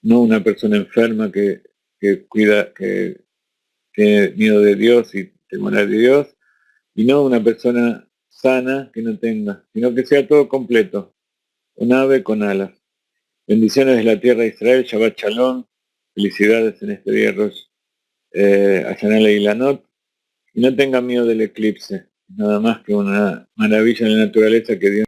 no una persona enferma que cuida, que tiene miedo de Dios y temor de Dios, y no una persona sana que no tenga, sino que sea todo completo, un ave con alas. Bendiciones de la tierra de Israel, Shabbat Shalom, felicidades en este día Rosh Hashanah y Lanot, y no tengan miedo del eclipse, nada más que una maravilla en la naturaleza que Dios